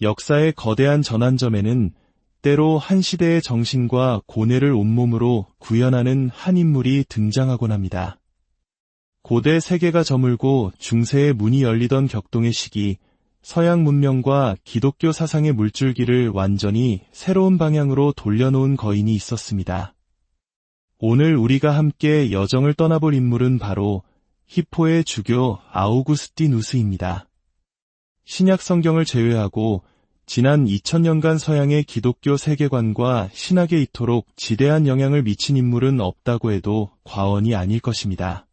역사의 거대한 전환점에는 때로 한 시대의 정신과 고뇌를 온몸으로 구현하는 한 인물이 등장하곤 합니다. 고대 세계가 저물고 중세의 문이 열리던 격동의 시기, 서양 문명과 기독교 사상의 물줄기를 완전히 새로운 방향으로 돌려놓은 거인이 있었습니다. 오늘 우리가 함께 여정을 떠나볼 인물은 바로 히포의 주교 아우구스티누스입니다. 신약 성경을 제외하고 지난 2000년간 서양의 기독교 세계관과 신학에 이토록 지대한 영향을 미친 인물은 없다고 해도 과언이 아닐 것입니다.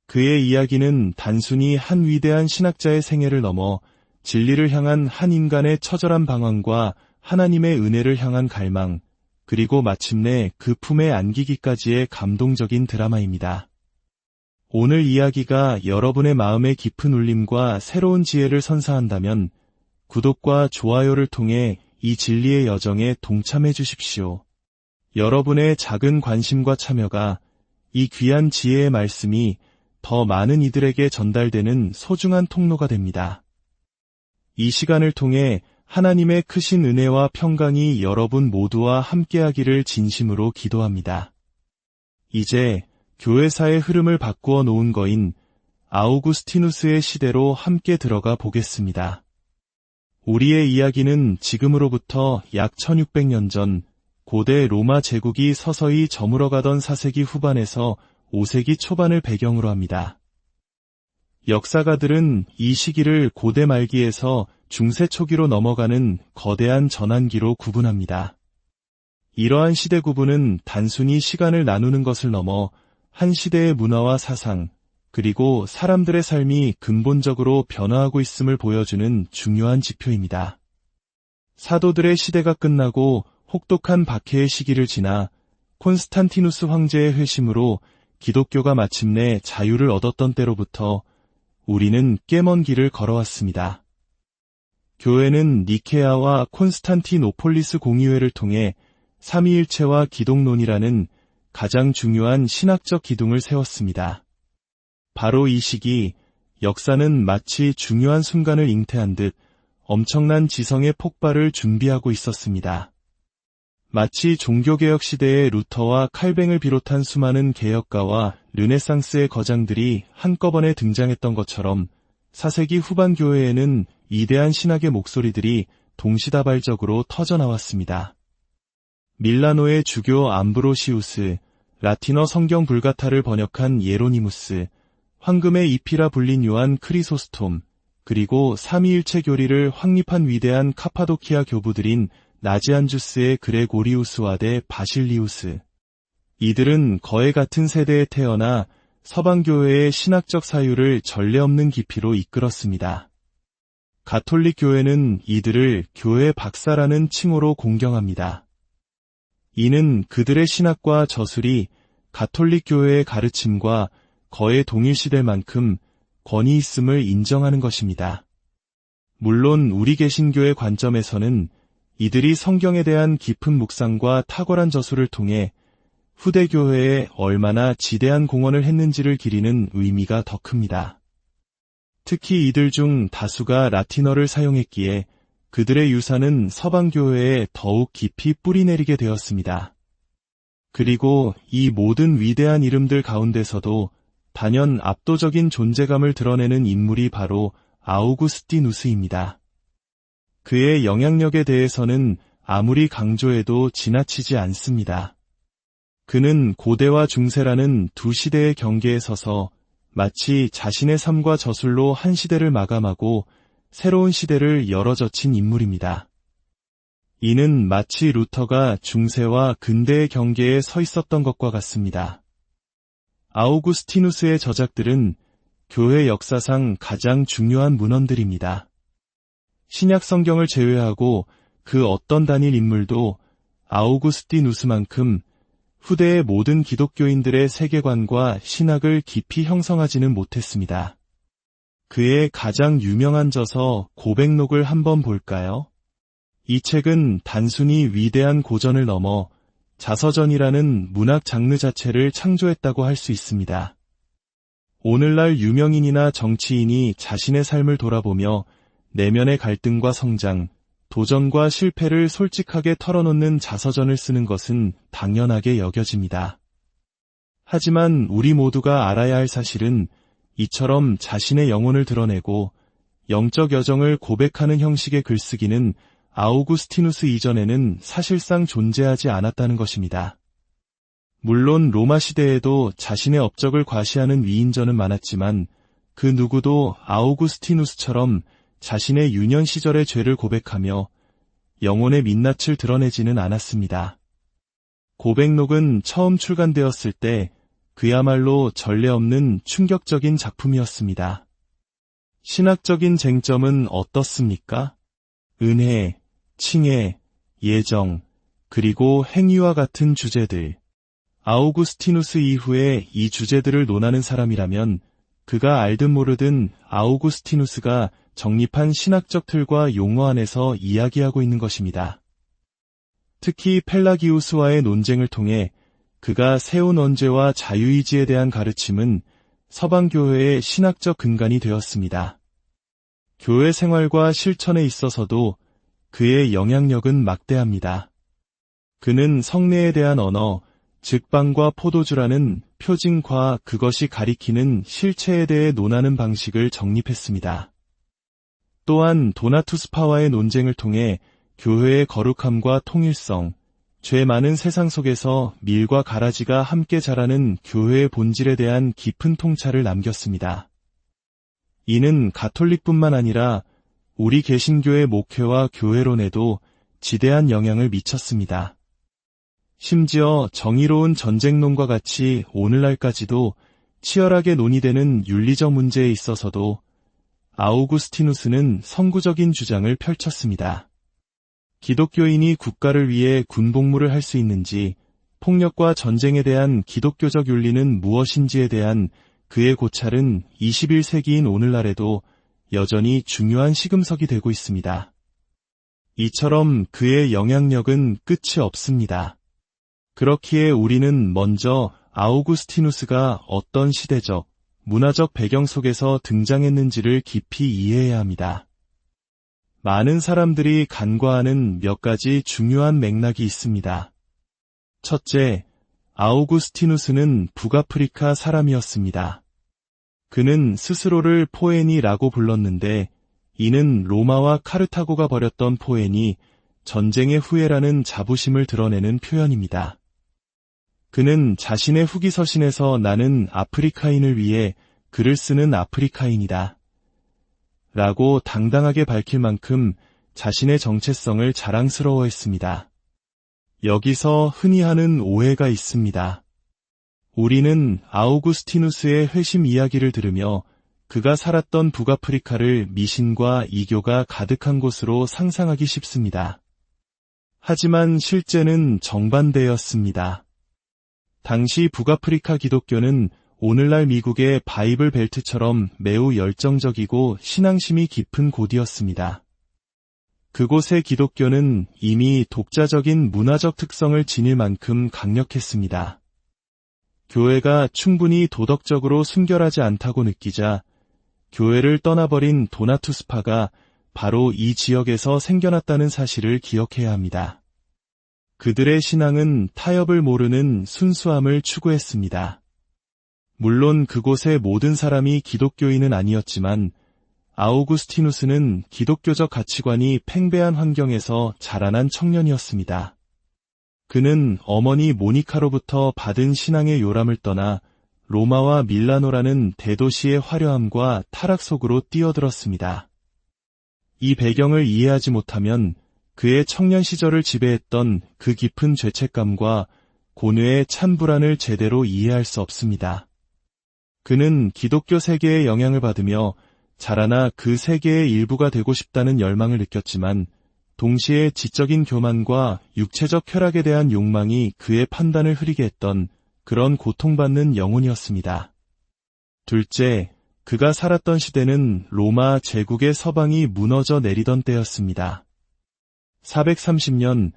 그의 이야기는 단순히 한 위대한 신학자의 생애를 넘어 진리를 향한 한 인간의 처절한 방황과 하나님의 은혜를 향한 갈망, 그리고 마침내 그 품에 안기기까지의 감동적인 드라마입니다. 오늘 이야기가 여러분의 마음의 깊은 울림과 새로운 지혜를 선사한다면 구독과 좋아요를 통해 이 진리의 여정에 동참해 주십시오. 여러분의 작은 관심과 참여가 이 귀한 지혜의 말씀이 더 많은 이들에게 전달되는 소중한 통로가 됩니다. 이 시간을 통해 하나님의 크신 은혜와 평강이 여러분 모두와 함께하기를 진심으로 기도합니다. 이제 교회사의 흐름을 바꾸어 놓은 거인 아우구스티누스의 시대로 함께 들어가 보겠습니다. 우리의 이야기는 지금으로부터 약 1600년 전 고대 로마 제국이 서서히 저물어가던 4세기 후반에서 5세기 초반을 배경으로 합니다. 역사가들은 이 시기를 고대 말기에서 중세 초기로 넘어가는 거대한 전환기로 구분합니다. 이러한 시대 구분은 단순히 시간을 나누는 것을 넘어 한 시대의 문화와 사상, 그리고 사람들의 삶이 근본적으로 변화하고 있음을 보여주는 중요한 지표입니다. 사도들의 시대가 끝나고 혹독한 박해의 시기를 지나 콘스탄티누스 황제의 회심으로 기독교가 마침내 자유를 얻었던 때로부터 우리는 꽤 먼 길을 걸어왔습니다. 교회는 니케아와 콘스탄티노폴리스 공의회를 통해 삼위일체와 기독론이라는 가장 중요한 신학적 기둥을 세웠습니다. 바로 이 시기, 역사는 마치 중요한 순간을 잉태한 듯 엄청난 지성의 폭발을 준비하고 있었습니다. 마치 종교개혁 시대의 루터와 칼뱅을 비롯한 수많은 개혁가와 르네상스의 거장들이 한꺼번에 등장했던 것처럼 4세기 후반 교회에는 위대한 신학의 목소리들이 동시다발적으로 터져나왔습니다. 밀라노의 주교 암브로시우스, 라틴어 성경 불가타를 번역한 예로니무스, 황금의 잎이라 불린 요한 크리소스톰, 그리고 삼위일체 교리를 확립한 위대한 카파도키아 교부들인 나지안주스의 그레고리우스와 대 바실리우스. 이들은 거의 같은 세대에 태어나 서방교회의 신학적 사유를 전례 없는 깊이로 이끌었습니다. 가톨릭 교회는 이들을 교회 박사라는 칭호로 공경합니다. 이는 그들의 신학과 저술이 가톨릭 교회의 가르침과 거의 동일시될 만큼 권위 있음을 인정하는 것입니다. 물론 우리 개신교의 관점에서는 이들이 성경에 대한 깊은 묵상과 탁월한 저술을 통해 후대 교회에 얼마나 지대한 공헌을 했는지를 기리는 의미가 더 큽니다. 특히 이들 중 다수가 라틴어를 사용했기에 그들의 유산은 서방교회에 더욱 깊이 뿌리내리게 되었습니다. 그리고 이 모든 위대한 이름들 가운데서도 단연 압도적인 존재감을 드러내는 인물이 바로 아우구스티누스입니다. 그의 영향력에 대해서는 아무리 강조해도 지나치지 않습니다. 그는 고대와 중세라는 두 시대의 경계에 서서 마치 자신의 삶과 저술로 한 시대를 마감하고 새로운 시대를 열어젖힌 인물입니다. 이는 마치 루터가 중세와 근대의 경계에 서 있었던 것과 같습니다. 아우구스티누스의 저작들은 교회 역사상 가장 중요한 문헌들입니다. 신약 성경을 제외하고 그 어떤 단일 인물도 아우구스티누스만큼 후대의 모든 기독교인들의 세계관과 신학을 깊이 형성하지는 못했습니다. 그의 가장 유명한 저서 고백록을 한번 볼까요? 이 책은 단순히 위대한 고전을 넘어 자서전이라는 문학 장르 자체를 창조했다고 할 수 있습니다. 오늘날 유명인이나 정치인이 자신의 삶을 돌아보며 내면의 갈등과 성장, 도전과 실패를 솔직하게 털어놓는 자서전을 쓰는 것은 당연하게 여겨집니다. 하지만 우리 모두가 알아야 할 사실은 이처럼 자신의 영혼을 드러내고 영적 여정을 고백하는 형식의 글쓰기는 아우구스티누스 이전에는 사실상 존재하지 않았다는 것입니다. 물론 로마 시대에도 자신의 업적을 과시하는 위인전은 많았지만 그 누구도 아우구스티누스처럼 자신의 유년 시절의 죄를 고백하며 영혼의 민낯을 드러내지는 않았습니다. 고백록은 처음 출간되었을 때 그야말로 전례 없는 충격적인 작품이었습니다. 신학적인 쟁점은 어떻습니까? 은혜, 칭해, 예정, 그리고 행위와 같은 주제들. 아우구스티누스 이후에 이 주제들을 논하는 사람이라면 그가 알든 모르든 아우구스티누스가 정립한 신학적 틀과 용어 안에서 이야기하고 있는 것입니다. 특히 펠라기우스와의 논쟁을 통해 그가 세운 언제와 자유의지에 대한 가르침은 서방교회의 신학적 근간이 되었습니다. 교회 생활과 실천에 있어서도 그의 영향력은 막대합니다. 그는 성례에 대한 언어, 즉 빵과 포도주라는 표징과 그것이 가리키는 실체에 대해 논하는 방식을 정립했습니다. 또한 도나투스파와의 논쟁을 통해 교회의 거룩함과 통일성, 죄 많은 세상 속에서 밀과 가라지가 함께 자라는 교회의 본질에 대한 깊은 통찰을 남겼습니다. 이는 가톨릭뿐만 아니라 우리 개신교의 목회와 교회론에도 지대한 영향을 미쳤습니다. 심지어 정의로운 전쟁론과 같이 오늘날까지도 치열하게 논의되는 윤리적 문제에 있어서도 아우구스티누스는 선구적인 주장을 펼쳤습니다. 기독교인이 국가를 위해 군복무를 할 수 있는지, 폭력과 전쟁에 대한 기독교적 윤리는 무엇인지에 대한 그의 고찰은 21세기인 오늘날에도 여전히 중요한 시금석이 되고 있습니다. 이처럼 그의 영향력은 끝이 없습니다. 그렇기에 우리는 먼저 아우구스티누스가 어떤 시대적, 문화적 배경 속에서 등장했는지를 깊이 이해해야 합니다. 많은 사람들이 간과하는 몇 가지 중요한 맥락이 있습니다. 첫째, 아우구스티누스는 북아프리카 사람이었습니다. 그는 스스로를 포에니라고 불렀는데 이는 로마와 카르타고가 벌였던 포에니, 전쟁의 후예라는 자부심을 드러내는 표현입니다. 그는 자신의 후기 서신에서 나는 아프리카인을 위해 글을 쓰는 아프리카인이다 라고 당당하게 밝힐 만큼 자신의 정체성을 자랑스러워했습니다. 여기서 흔히 하는 오해가 있습니다. 우리는 아우구스티누스의 회심 이야기를 들으며 그가 살았던 북아프리카를 미신과 이교가 가득한 곳으로 상상하기 쉽습니다. 하지만 실제는 정반대였습니다. 당시 북아프리카 기독교는 오늘날 미국의 바이블 벨트처럼 매우 열정적이고 신앙심이 깊은 곳이었습니다. 그곳의 기독교는 이미 독자적인 문화적 특성을 지닐 만큼 강력했습니다. 교회가 충분히 도덕적으로 순결하지 않다고 느끼자 교회를 떠나버린 도나투스파가 바로 이 지역에서 생겨났다는 사실을 기억해야 합니다. 그들의 신앙은 타협을 모르는 순수함을 추구했습니다. 물론 그곳의 모든 사람이 기독교인은 아니었지만 아우구스티누스는 기독교적 가치관이 팽배한 환경에서 자라난 청년이었습니다. 그는 어머니 모니카로부터 받은 신앙의 요람을 떠나 로마와 밀라노라는 대도시의 화려함과 타락 속으로 뛰어들었습니다. 이 배경을 이해하지 못하면 그의 청년 시절을 지배했던 그 깊은 죄책감과 고뇌의 참 불안을 제대로 이해할 수 없습니다. 그는 기독교 세계의 영향을 받으며 자라나 그 세계의 일부가 되고 싶다는 열망을 느꼈지만 동시에 지적인 교만과 육체적 쾌락에 대한 욕망이 그의 판단을 흐리게 했던 그런 고통받는 영혼이었습니다. 둘째, 그가 살았던 시대는 로마 제국의 서방이 무너져 내리던 때였습니다. 430년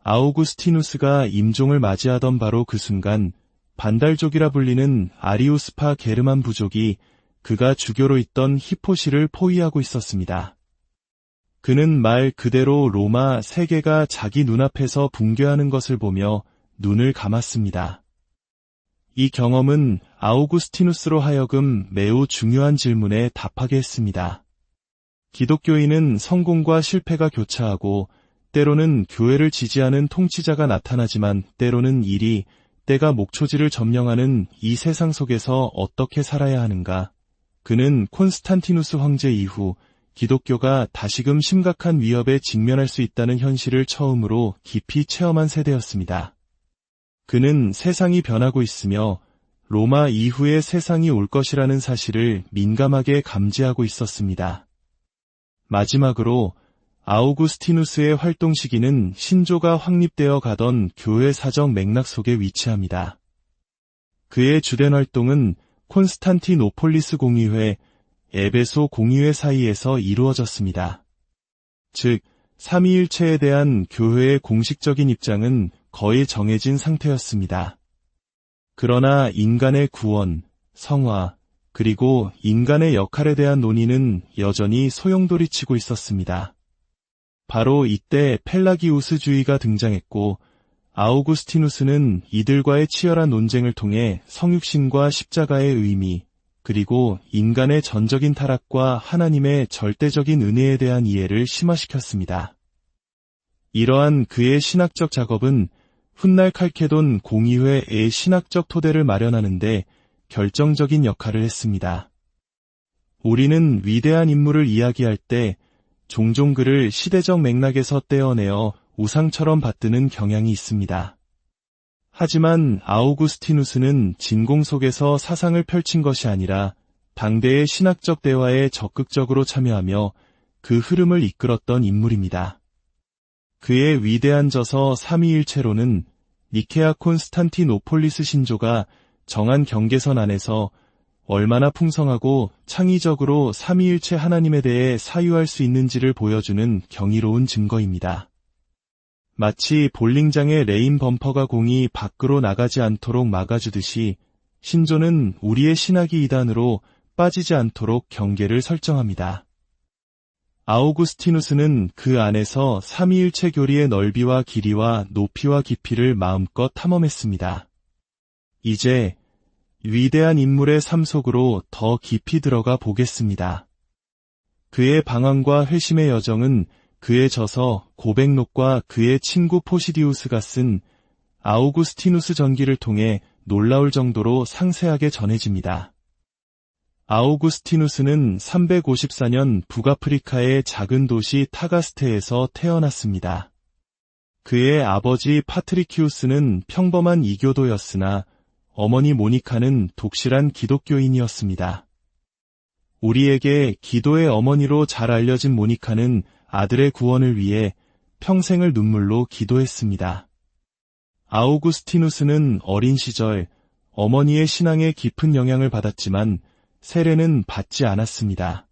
아우구스티누스가 임종을 맞이하던 바로 그 순간 반달족이라 불리는 아리우스파 게르만 부족이 그가 주교로 있던 히포시를 포위하고 있었습니다. 그는 말 그대로 로마 세계가 자기 눈앞에서 붕괴하는 것을 보며 눈을 감았습니다. 이 경험은 아우구스티누스로 하여금 매우 중요한 질문에 답하게 했습니다. 기독교인은 성공과 실패가 교차하고 때로는 교회를 지지하는 통치자가 나타나지만 때로는 일이 때가 목초지를 점령하는 이 세상 속에서 어떻게 살아야 하는가? 그는 콘스탄티누스 황제 이후 기독교가 다시금 심각한 위협에 직면할 수 있다는 현실을 처음으로 깊이 체험한 세대였습니다. 그는 세상이 변하고 있으며 로마 이후의 세상이 올 것이라는 사실을 민감하게 감지하고 있었습니다. 마지막으로 아우구스티누스의 활동 시기는 신조가 확립되어 가던 교회 사정 맥락 속에 위치합니다. 그의 주된 활동은 콘스탄티노폴리스 공의회, 에베소 공의회 사이에서 이루어졌습니다. 즉, 삼위일체에 대한 교회의 공식적인 입장은 거의 정해진 상태였습니다. 그러나 인간의 구원, 성화, 그리고 인간의 역할에 대한 논의는 여전히 소용돌이치고 있었습니다. 바로 이때 펠라기우스주의가 등장했고 아우구스티누스는 이들과의 치열한 논쟁을 통해 성육신과 십자가의 의미, 그리고 인간의 전적인 타락과 하나님의 절대적인 은혜에 대한 이해를 심화시켰습니다. 이러한 그의 신학적 작업은 훗날 칼케돈 공의회의 신학적 토대를 마련하는데 결정적인 역할을 했습니다. 우리는 위대한 인물을 이야기할 때 종종 그를 시대적 맥락에서 떼어내어 우상처럼 받드는 경향이 있습니다. 하지만 아우구스티누스는 진공 속에서 사상을 펼친 것이 아니라 당대의 신학적 대화에 적극적으로 참여하며 그 흐름을 이끌었던 인물입니다. 그의 위대한 저서 삼위일체론은 니케아 콘스탄티노폴리스 신조가 정한 경계선 안에서 얼마나 풍성하고 창의적으로 삼위일체 하나님에 대해 사유할 수 있는지를 보여주는 경이로운 증거입니다. 마치 볼링장의 레인 범퍼가 공이 밖으로 나가지 않도록 막아주듯이 신조는 우리의 신학이 이단으로 빠지지 않도록 경계를 설정합니다. 아우구스티누스는 그 안에서 삼위일체 교리의 넓이와 길이와 높이와 깊이를 마음껏 탐험했습니다. 이제 위대한 인물의 삶 속으로 더 깊이 들어가 보겠습니다. 그의 방황과 회심의 여정은 그의 저서 고백록과 그의 친구 포시디우스가 쓴 아우구스티누스 전기를 통해 놀라울 정도로 상세하게 전해집니다. 아우구스티누스는 354년 북아프리카의 작은 도시 타가스테에서 태어났습니다. 그의 아버지 파트리키우스는 평범한 이교도였으나 어머니 모니카는 독실한 기독교인이었습니다. 우리에게 기도의 어머니로 잘 알려진 모니카는 아들의 구원을 위해 평생을 눈물로 기도했습니다. 아우구스티누스는 어린 시절 어머니의 신앙에 깊은 영향을 받았지만 세례는 받지 않았습니다.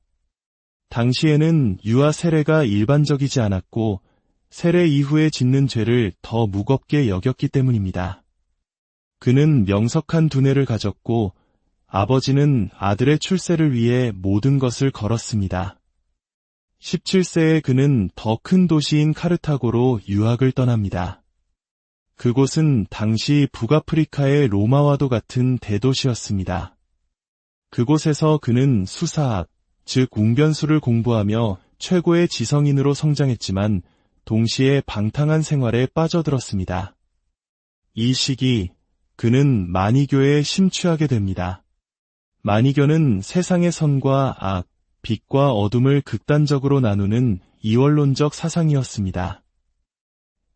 당시에는 유아 세례가 일반적이지 않았고 세례 이후에 짓는 죄를 더 무겁게 여겼기 때문입니다. 그는 명석한 두뇌를 가졌고 아버지는 아들의 출세를 위해 모든 것을 걸었습니다. 17세에 그는 더 큰 도시인 카르타고로 유학을 떠납니다. 그곳은 당시 북아프리카의 로마와도 같은 대도시였습니다. 그곳에서 그는 수사학, 즉 웅변술을 공부하며 최고의 지성인으로 성장했지만 동시에 방탕한 생활에 빠져들었습니다. 이 시기 그는 마니교에 심취하게 됩니다. 마니교는 세상의 선과 악, 빛과 어둠을 극단적으로 나누는 이원론적 사상이었습니다.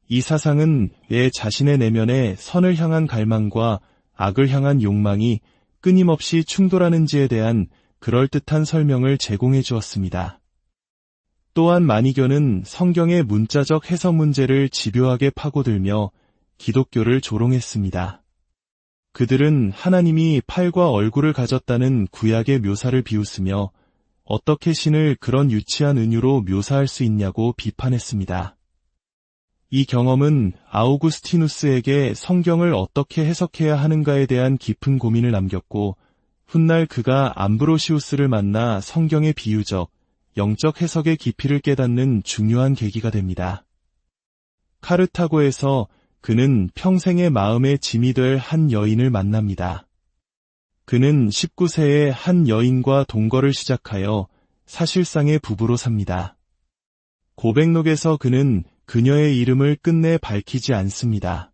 이 사상은 내 자신의 내면에 선을 향한 갈망과 악을 향한 욕망이 끊임없이 충돌하는지에 대한 그럴듯한 설명을 제공해 주었습니다. 또한 마니교는 성경의 문자적 해석 문제를 집요하게 파고들며 기독교를 조롱했습니다. 그들은 하나님이 팔과 얼굴을 가졌다는 구약의 묘사를 비웃으며 어떻게 신을 그런 유치한 은유로 묘사할 수 있냐고 비판했습니다. 이 경험은 아우구스티누스에게 성경을 어떻게 해석해야 하는가에 대한 깊은 고민을 남겼고 훗날 그가 암브로시우스를 만나 성경의 비유적, 영적 해석의 깊이를 깨닫는 중요한 계기가 됩니다. 카르타고에서 그는 평생의 마음의 짐이 될 한 여인을 만납니다. 그는 19세에 한 여인과 동거를 시작하여 사실상의 부부로 삽니다. 고백록에서 그는 그녀의 이름을 끝내 밝히지 않습니다.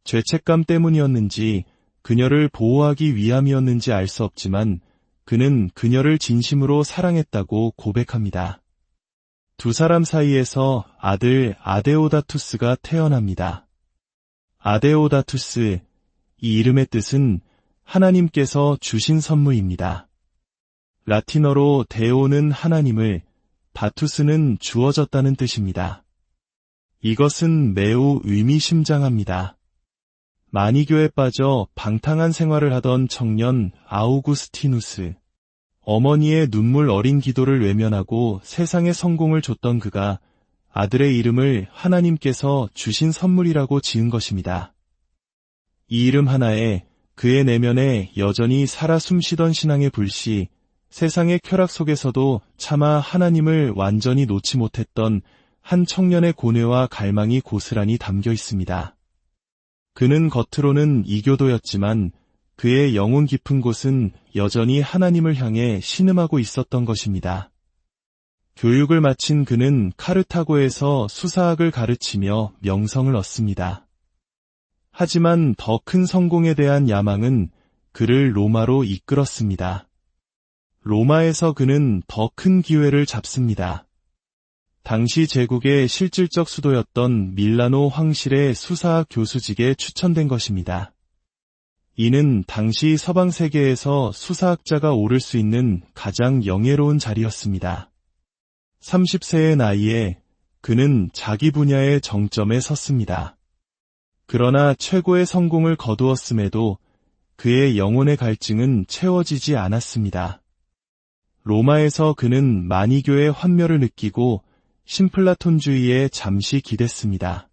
죄책감 때문이었는지 그녀를 보호하기 위함이었는지 알 수 없지만 그는 그녀를 진심으로 사랑했다고 고백합니다. 두 사람 사이에서 아들 아데오다투스가 태어납니다. 아데오다투스, 이 이름의 뜻은 하나님께서 주신 선물입니다. 라틴어로 데오는 하나님을, 다투스는 주어졌다는 뜻입니다. 이것은 매우 의미심장합니다. 마니교에 빠져 방탕한 생활을 하던 청년 아우구스티누스, 어머니의 눈물 어린 기도를 외면하고 세상에 성공을 줬던 그가 아들의 이름을 하나님께서 주신 선물이라고 지은 것입니다. 이 이름 하나에 그의 내면에 여전히 살아 숨쉬던 신앙의 불씨, 세상의 쾌락 속에서도 차마 하나님을 완전히 놓지 못했던 한 청년의 고뇌와 갈망이 고스란히 담겨 있습니다. 그는 겉으로는 이교도였지만 그의 영혼 깊은 곳은 여전히 하나님을 향해 신음하고 있었던 것입니다. 교육을 마친 그는 카르타고에서 수사학을 가르치며 명성을 얻습니다. 하지만 더 큰 성공에 대한 야망은 그를 로마로 이끌었습니다. 로마에서 그는 더 큰 기회를 잡습니다. 당시 제국의 실질적 수도였던 밀라노 황실의 수사학 교수직에 추천된 것입니다. 이는 당시 서방 세계에서 수사학자가 오를 수 있는 가장 영예로운 자리였습니다. 30세의 나이에 그는 자기 분야의 정점에 섰습니다. 그러나 최고의 성공을 거두었음에도 그의 영혼의 갈증은 채워지지 않았습니다. 로마에서 그는 마니교의 환멸을 느끼고 신플라톤주의에 잠시 기댔습니다.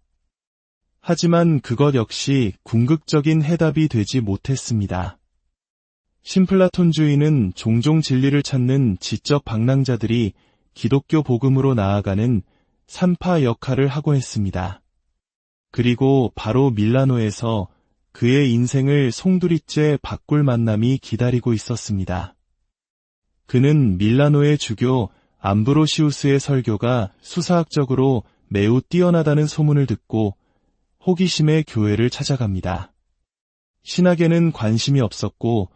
하지만 그것 역시 궁극적인 해답이 되지 못했습니다. 신플라톤주의는 종종 진리를 찾는 지적 방랑자들이 기독교 복음으로 나아가는 산파 역할을 하고 했습니다. 그리고 바로 밀라노에서 그의 인생을 송두리째 바꿀 만남이 기다리고 있었습니다. 그는 밀라노의 주교 암브로시우스의 설교가 수사학적으로 매우 뛰어나다는 소문을 듣고 호기심에 교회를 찾아갑니다. 신학에는 관심이 없었고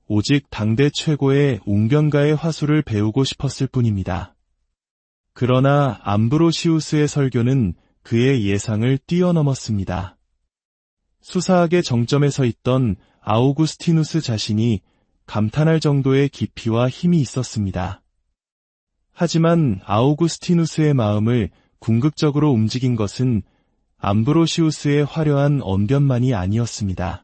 오직 당대 최고의 웅변가의 화술을 배우고 싶었을 뿐입니다. 그러나 암브로시우스의 설교는 그의 예상을 뛰어넘었습니다. 수사학의 정점에 서 있던 아우구스티누스 자신이 감탄할 정도의 깊이와 힘이 있었습니다. 하지만 아우구스티누스의 마음을 궁극적으로 움직인 것은 암브로시우스의 화려한 언변만이 아니었습니다.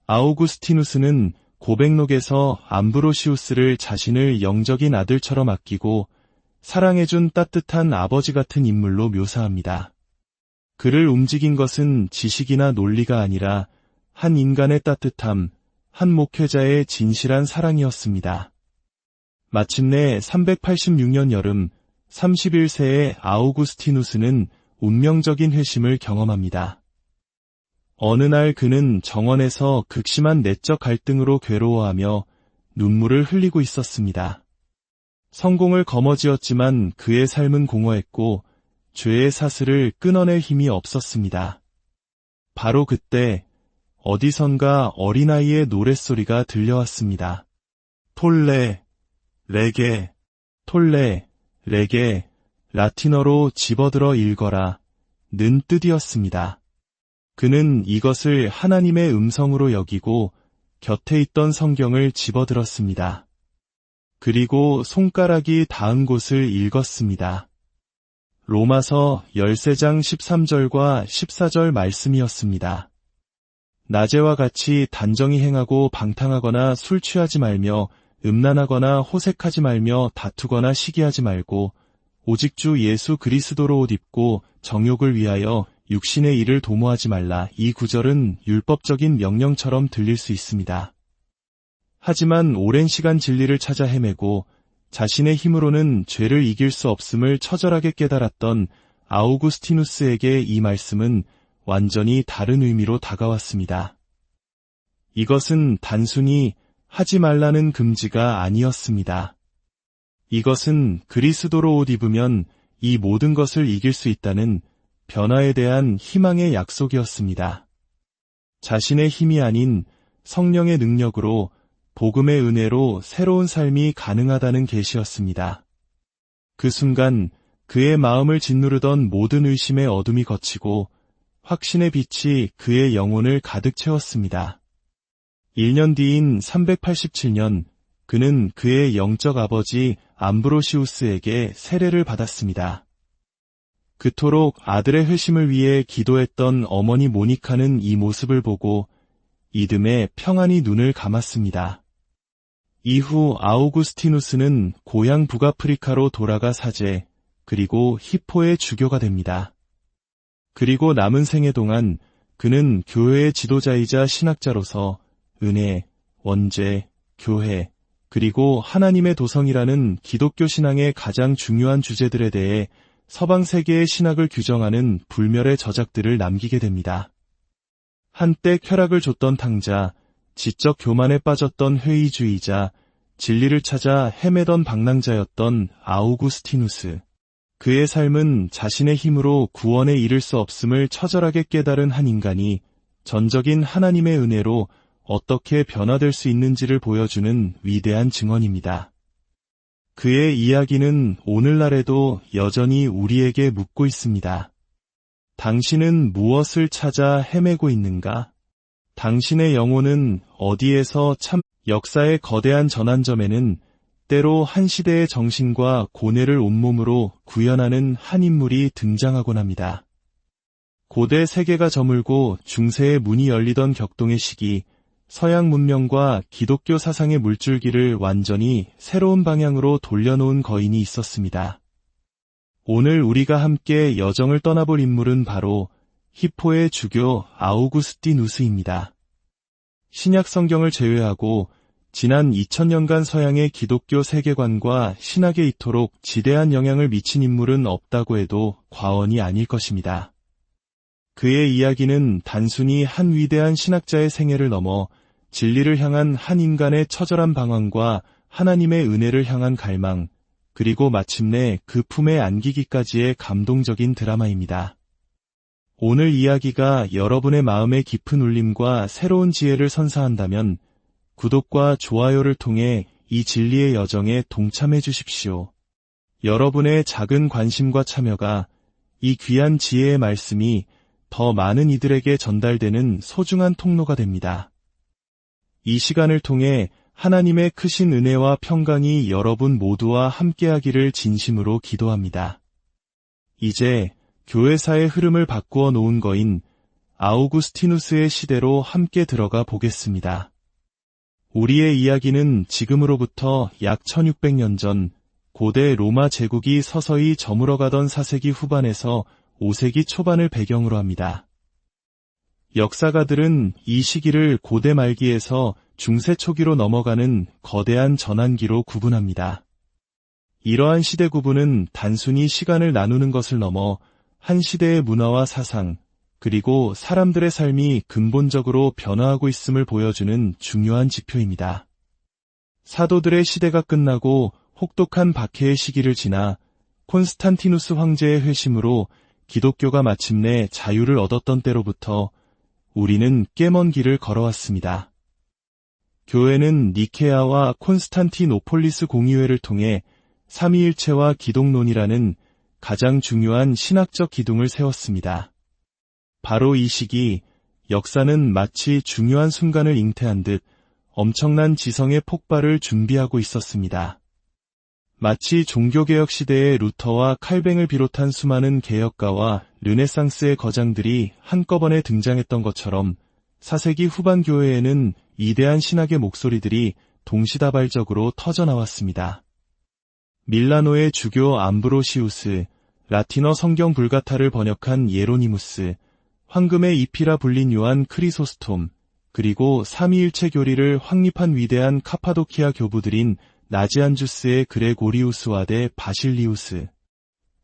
아우구스티누스는 고백록에서 암브로시우스를 자신을 영적인 아들처럼 아끼고 사랑해준 따뜻한 아버지 같은 인물로 묘사합니다. 그를 움직인 것은 지식이나 논리가 아니라 한 인간의 따뜻함, 한 목회자의 진실한 사랑이었습니다. 마침내 386년 여름 31세의 아우구스티누스는 운명적인 회심을 경험합니다. 어느 날 그는 정원에서 극심한 내적 갈등으로 괴로워하며 눈물을 흘리고 있었습니다. 성공을 거머쥐었지만 그의 삶은 공허했고 죄의 사슬을 끊어낼 힘이 없었습니다. 바로 그때 어디선가 어린아이의 노랫소리가 들려왔습니다. 톨레, 레게, 톨레, 레게, 라틴어로 집어들어 읽어라 는 뜻이었습니다. 그는 이것을 하나님의 음성으로 여기고 곁에 있던 성경을 집어들었습니다. 그리고 손가락이 닿은 곳을 읽었습니다. 로마서 13장 13절과 14절 말씀이었습니다. 낮에와 같이 단정히 행하고 방탕하거나 술 취하지 말며 음란하거나 호색하지 말며 다투거나 시기하지 말고 오직 주 예수 그리스도로 옷 입고 정욕을 위하여 육신의 일을 도모하지 말라. 이 구절은 율법적인 명령처럼 들릴 수 있습니다. 하지만 오랜 시간 진리를 찾아 헤매고 자신의 힘으로는 죄를 이길 수 없음을 처절하게 깨달았던 아우구스티누스에게 이 말씀은 완전히 다른 의미로 다가왔습니다. 이것은 단순히 하지 말라는 금지가 아니었습니다. 이것은 그리스도로 옷 입으면 이 모든 것을 이길 수 있다는 변화에 대한 희망의 약속이었습니다. 자신의 힘이 아닌 성령의 능력으로 복음의 은혜로 새로운 삶이 가능하다는 계시였습니다. 그 순간 그의 마음을 짓누르던 모든 의심의 어둠이 걷히고 확신의 빛이 그의 영혼을 가득 채웠습니다. 1년 뒤인 387년 그는 그의 영적 아버지 암브로시우스에게 세례를 받았습니다. 그토록 아들의 회심을 위해 기도했던 어머니 모니카는 이 모습을 보고 이듬해 평안히 눈을 감았습니다. 이후 아우구스티누스는 고향 북아프리카로 돌아가 사제, 그리고 히포의 주교가 됩니다. 그리고 남은 생애 동안 그는 교회의 지도자이자 신학자로서 은혜, 원죄, 교회, 그리고 하나님의 도성이라는 기독교 신앙의 가장 중요한 주제들에 대해 서방 세계의 신학을 규정하는 불멸의 저작들을 남기게 됩니다. 한때 쾌락을 줬던 탕자, 지적 교만에 빠졌던 회의주의자, 진리를 찾아 헤매던 방랑자였던 아우구스티누스. 그의 삶은 자신의 힘으로 구원에 이를 수 없음을 처절하게 깨달은 한 인간이 전적인 하나님의 은혜로 어떻게 변화될 수 있는지를 보여주는 위대한 증언입니다. 그의 이야기는 오늘날에도 여전히 우리에게 묻고 있습니다. 당신은 무엇을 찾아 헤매고 있는가? 당신의 영혼은 어디에서 참... 역사의 거대한 전환점에는 때로 한 시대의 정신과 고뇌를 온몸으로 구현하는 한 인물이 등장하곤 합니다. 고대 세계가 저물고 중세의 문이 열리던 격동의 시기, 서양 문명과 기독교 사상의 물줄기를 완전히 새로운 방향으로 돌려놓은 거인이 있었습니다. 오늘 우리가 함께 여정을 떠나볼 인물은 바로 히포의 주교 아우구스티누스입니다. 신약 성경을 제외하고 지난 2000년간 서양의 기독교 세계관과 신학에 이토록 지대한 영향을 미친 인물은 없다고 해도 과언이 아닐 것입니다. 그의 이야기는 단순히 한 위대한 신학자의 생애를 넘어 진리를 향한 한 인간의 처절한 방황과 하나님의 은혜를 향한 갈망, 그리고 마침내 그 품에 안기기까지의 감동적인 드라마입니다. 오늘 이야기가 여러분의 마음의 깊은 울림과 새로운 지혜를 선사한다면 구독과 좋아요를 통해 이 진리의 여정에 동참해 주십시오. 여러분의 작은 관심과 참여가 이 귀한 지혜의 말씀이 더 많은 이들에게 전달되는 소중한 통로가 됩니다. 이 시간을 통해 하나님의 크신 은혜와 평강이 여러분 모두와 함께하기를 진심으로 기도합니다. 이제 교회사의 흐름을 바꾸어 놓은 거인 아우구스티누스의 시대로 함께 들어가 보겠습니다. 우리의 이야기는 지금으로부터 약 1600년 전 고대 로마 제국이 서서히 저물어가던 4세기 후반에서 5세기 초반을 배경으로 합니다. 역사가들은 이 시기를 고대 말기에서 중세 초기로 넘어가는 거대한 전환기로 구분합니다. 이러한 시대 구분은 단순히 시간을 나누는 것을 넘어 한 시대의 문화와 사상, 그리고 사람들의 삶이 근본적으로 변화하고 있음을 보여주는 중요한 지표입니다. 사도들의 시대가 끝나고 혹독한 박해의 시기를 지나 콘스탄티누스 황제의 회심으로 기독교가 마침내 자유를 얻었던 때로부터 우리는 꽤 먼 길을 걸어왔습니다. 교회는 니케아와 콘스탄티노폴리스 공의회를 통해 삼위일체와 기독론이라는 가장 중요한 신학적 기둥을 세웠습니다. 바로 이 시기, 역사는 마치 중요한 순간을 잉태한 듯 엄청난 지성의 폭발을 준비하고 있었습니다. 마치 종교개혁 시대의 루터와 칼뱅을 비롯한 수많은 개혁가와 르네상스의 거장들이 한꺼번에 등장했던 것처럼 4세기 후반 교회에는 위대한 신학의 목소리들이 동시다발적으로 터져나왔습니다. 밀라노의 주교 암브로시우스, 라틴어 성경 불가타를 번역한 예로니무스, 황금의 잎이라 불린 요한 크리소스톰, 그리고 삼위일체 교리를 확립한 위대한 카파도키아 교부들인 나지안주스의 그레고리우스와 대 바실리우스.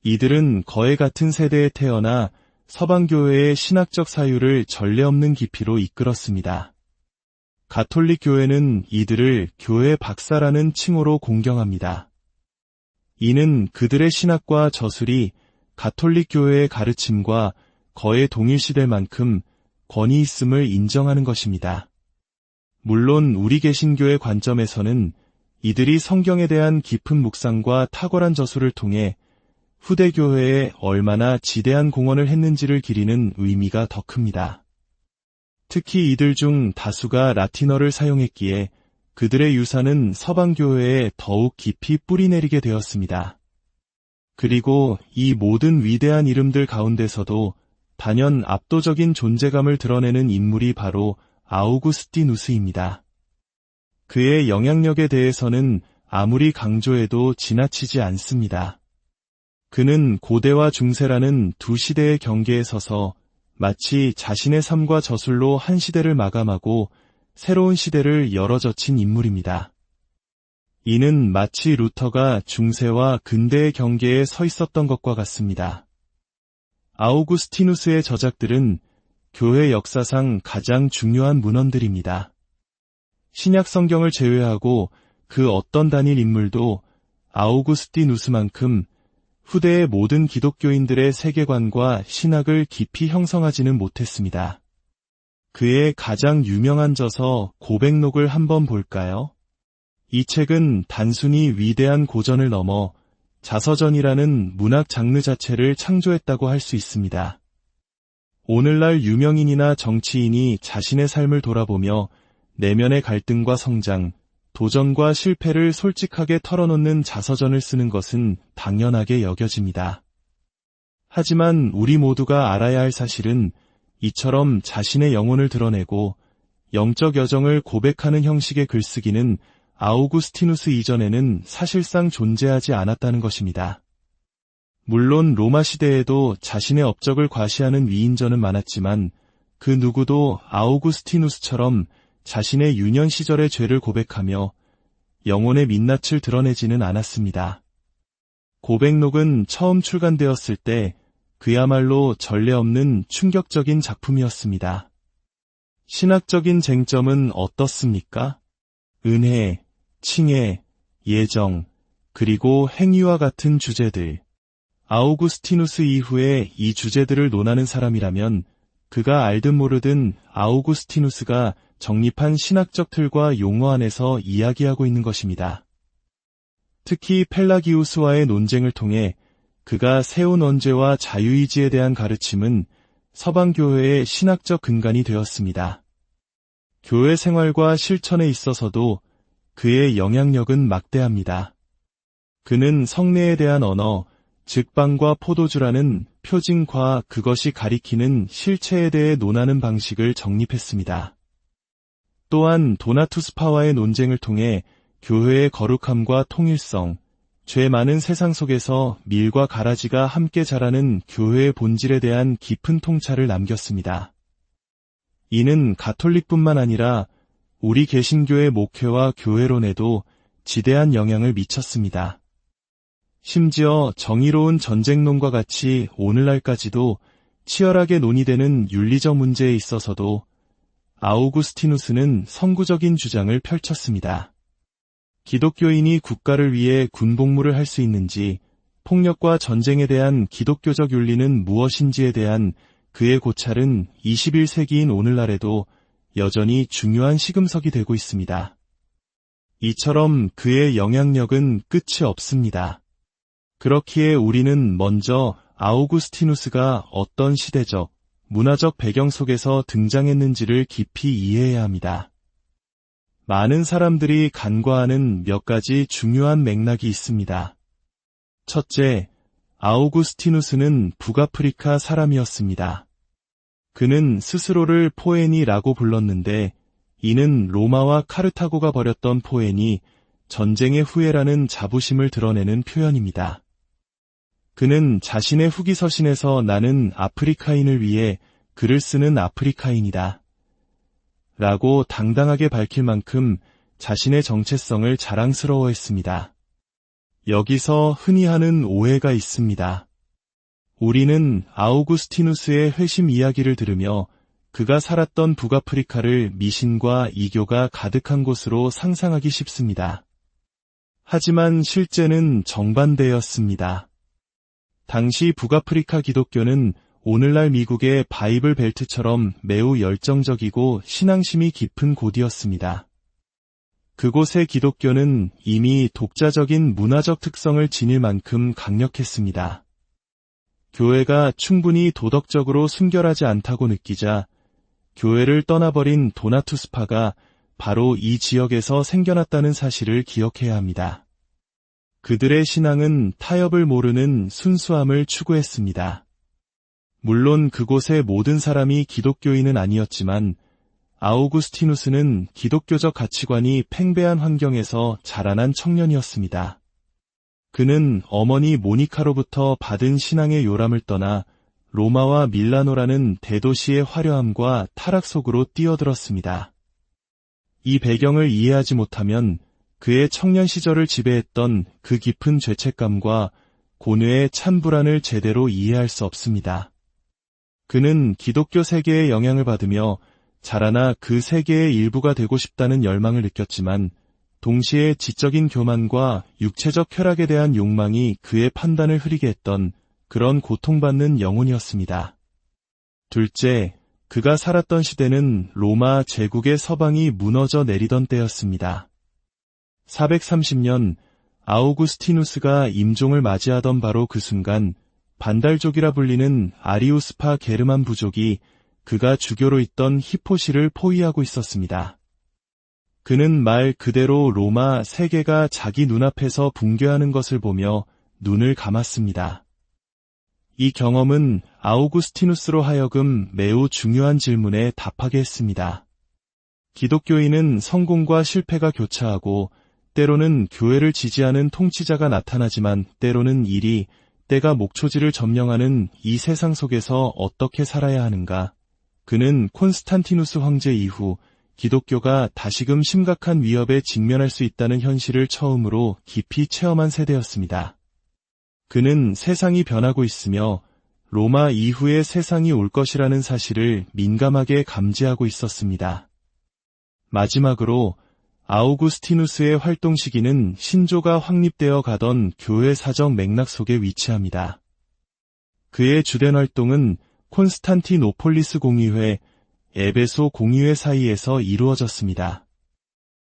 이들은 거의 같은 세대에 태어나 서방교회의 신학적 사유를 전례 없는 깊이로 이끌었습니다. 가톨릭 교회는 이들을 교회 박사라는 칭호로 공경합니다. 이는 그들의 신학과 저술이 가톨릭 교회의 가르침과 거의 동일시될 만큼 권위 있음을 인정하는 것입니다. 물론 우리 개신교의 관점에서는 이들이 성경에 대한 깊은 묵상과 탁월한 저술을 통해 후대 교회에 얼마나 지대한 공헌을 했는지를 기리는 의미가 더 큽니다. 특히 이들 중 다수가 라틴어를 사용했기에 그들의 유산은 서방 교회에 더욱 깊이 뿌리내리게 되었습니다. 그리고 이 모든 위대한 이름들 가운데서도 단연 압도적인 존재감을 드러내는 인물이 바로 아우구스티누스입니다. 그의 영향력에 대해서는 아무리 강조해도 지나치지 않습니다. 그는 고대와 중세라는 두 시대의 경계에 서서 마치 자신의 삶과 저술로 한 시대를 마감하고 새로운 시대를 열어젖힌 인물입니다. 이는 마치 루터가 중세와 근대의 경계에 서 있었던 것과 같습니다. 아우구스티누스의 저작들은 교회 역사상 가장 중요한 문헌들입니다. 신약 성경을 제외하고 그 어떤 단일 인물도 아우구스티누스만큼 후대의 모든 기독교인들의 세계관과 신학을 깊이 형성하지는 못했습니다. 그의 가장 유명한 저서 고백록을 한번 볼까요? 이 책은 단순히 위대한 고전을 넘어 자서전이라는 문학 장르 자체를 창조했다고 할 수 있습니다. 오늘날 유명인이나 정치인이 자신의 삶을 돌아보며 내면의 갈등과 성장, 도전과 실패를 솔직하게 털어놓는 자서전을 쓰는 것은 당연하게 여겨집니다. 하지만 우리 모두가 알아야 할 사실은 이처럼 자신의 영혼을 드러내고 영적 여정을 고백하는 형식의 글쓰기는 아우구스티누스 이전에는 사실상 존재하지 않았다는 것입니다. 물론 로마 시대에도 자신의 업적을 과시하는 위인전은 많았지만 그 누구도 아우구스티누스처럼 자신의 유년 시절의 죄를 고백하며 영혼의 민낯을 드러내지는 않았습니다. 고백록은 처음 출간되었을 때 그야말로 전례 없는 충격적인 작품이었습니다. 신학적인 쟁점은 어떻습니까? 은혜, 칭해, 예정, 그리고 행위와 같은 주제들. 아우구스티누스 이후에 이 주제들을 논하는 사람이라면 그가 알든 모르든 아우구스티누스가 정립한 신학적 틀과 용어 안에서 이야기하고 있는 것입니다. 특히 펠라기우스와의 논쟁을 통해 그가 세운 언제와 자유의지에 대한 가르침은 서방교회의 신학적 근간이 되었습니다. 교회 생활과 실천에 있어서도 그의 영향력은 막대합니다. 그는 성례에 대한 언어, 즉 빵과 포도주라는 표징과 그것이 가리키는 실체에 대해 논하는 방식을 정립했습니다. 또한 도나투스파와의 논쟁을 통해 교회의 거룩함과 통일성, 죄 많은 세상 속에서 밀과 가라지가 함께 자라는 교회의 본질에 대한 깊은 통찰을 남겼습니다. 이는 가톨릭뿐만 아니라 우리 개신교의 목회와 교회론에도 지대한 영향을 미쳤습니다. 심지어 정의로운 전쟁론과 같이 오늘날까지도 치열하게 논의되는 윤리적 문제에 있어서도 아우구스티누스는 선구적인 주장을 펼쳤습니다. 기독교인이 국가를 위해 군복무를 할 수 있는지, 폭력과 전쟁에 대한 기독교적 윤리는 무엇인지에 대한 그의 고찰은 21세기인 오늘날에도 여전히 중요한 시금석이 되고 있습니다. 이처럼 그의 영향력은 끝이 없습니다. 그렇기에 우리는 먼저 아우구스티누스가 어떤 시대적, 문화적 배경 속에서 등장했는지를 깊이 이해해야 합니다. 많은 사람들이 간과하는 몇 가지 중요한 맥락이 있습니다. 첫째, 아우구스티누스는 북아프리카 사람이었습니다. 그는 스스로를 포에니라고 불렀는데 이는 로마와 카르타고가 벌였던 포에니, 전쟁의 후예라는 자부심을 드러내는 표현입니다. 그는 자신의 후기 서신에서 나는 아프리카인을 위해 글을 쓰는 아프리카인이다 라고 당당하게 밝힐 만큼 자신의 정체성을 자랑스러워했습니다. 여기서 흔히 하는 오해가 있습니다. 우리는 아우구스티누스의 회심 이야기를 들으며 그가 살았던 북아프리카를 미신과 이교가 가득한 곳으로 상상하기 쉽습니다. 하지만 실제는 정반대였습니다. 당시 북아프리카 기독교는 오늘날 미국의 바이블 벨트처럼 매우 열정적이고 신앙심이 깊은 곳이었습니다. 그곳의 기독교는 이미 독자적인 문화적 특성을 지닐 만큼 강력했습니다. 교회가 충분히 도덕적으로 순결하지 않다고 느끼자 교회를 떠나버린 도나투스파가 바로 이 지역에서 생겨났다는 사실을 기억해야 합니다. 그들의 신앙은 타협을 모르는 순수함을 추구했습니다. 물론 그곳의 모든 사람이 기독교인은 아니었지만 아우구스티누스는 기독교적 가치관이 팽배한 환경에서 자라난 청년이었습니다. 그는 어머니 모니카로부터 받은 신앙의 요람을 떠나 로마와 밀라노라는 대도시의 화려함과 타락 속으로 뛰어들었습니다. 이 배경을 이해하지 못하면 그의 청년 시절을 지배했던 그 깊은 죄책감과 고뇌의 찬 불안을 제대로 이해할 수 없습니다. 그는 기독교 세계의 영향을 받으며 자라나 그 세계의 일부가 되고 싶다는 열망을 느꼈지만 동시에 지적인 교만과 육체적 쾌락에 대한 욕망이 그의 판단을 흐리게 했던 그런 고통받는 영혼이었습니다. 둘째, 그가 살았던 시대는 로마 제국의 서방이 무너져 내리던 때였습니다. 430년 아우구스티누스가 임종을 맞이하던 바로 그 순간 반달족이라 불리는 아리우스파 게르만 부족이 그가 주교로 있던 히포시를 포위하고 있었습니다. 그는 말 그대로 로마 세계가 자기 눈앞에서 붕괴하는 것을 보며 눈을 감았습니다. 이 경험은 아우구스티누스로 하여금 매우 중요한 질문에 답하게 했습니다. 기독교인은 성공과 실패가 교차하고 때로는 교회를 지지하는 통치자가 나타나지만 때로는 일이 때가 목초지를 점령하는 이 세상 속에서 어떻게 살아야 하는가? 그는 콘스탄티누스 황제 이후 기독교가 다시금 심각한 위협에 직면할 수 있다는 현실을 처음으로 깊이 체험한 세대였습니다. 그는 세상이 변하고 있으며 로마 이후의 세상이 올 것이라는 사실을 민감하게 감지하고 있었습니다. 마지막으로 아우구스티누스의 활동 시기는 신조가 확립되어 가던 교회 사정 맥락 속에 위치합니다. 그의 주된 활동은 콘스탄티노폴리스 공의회, 에베소 공의회 사이에서 이루어졌습니다.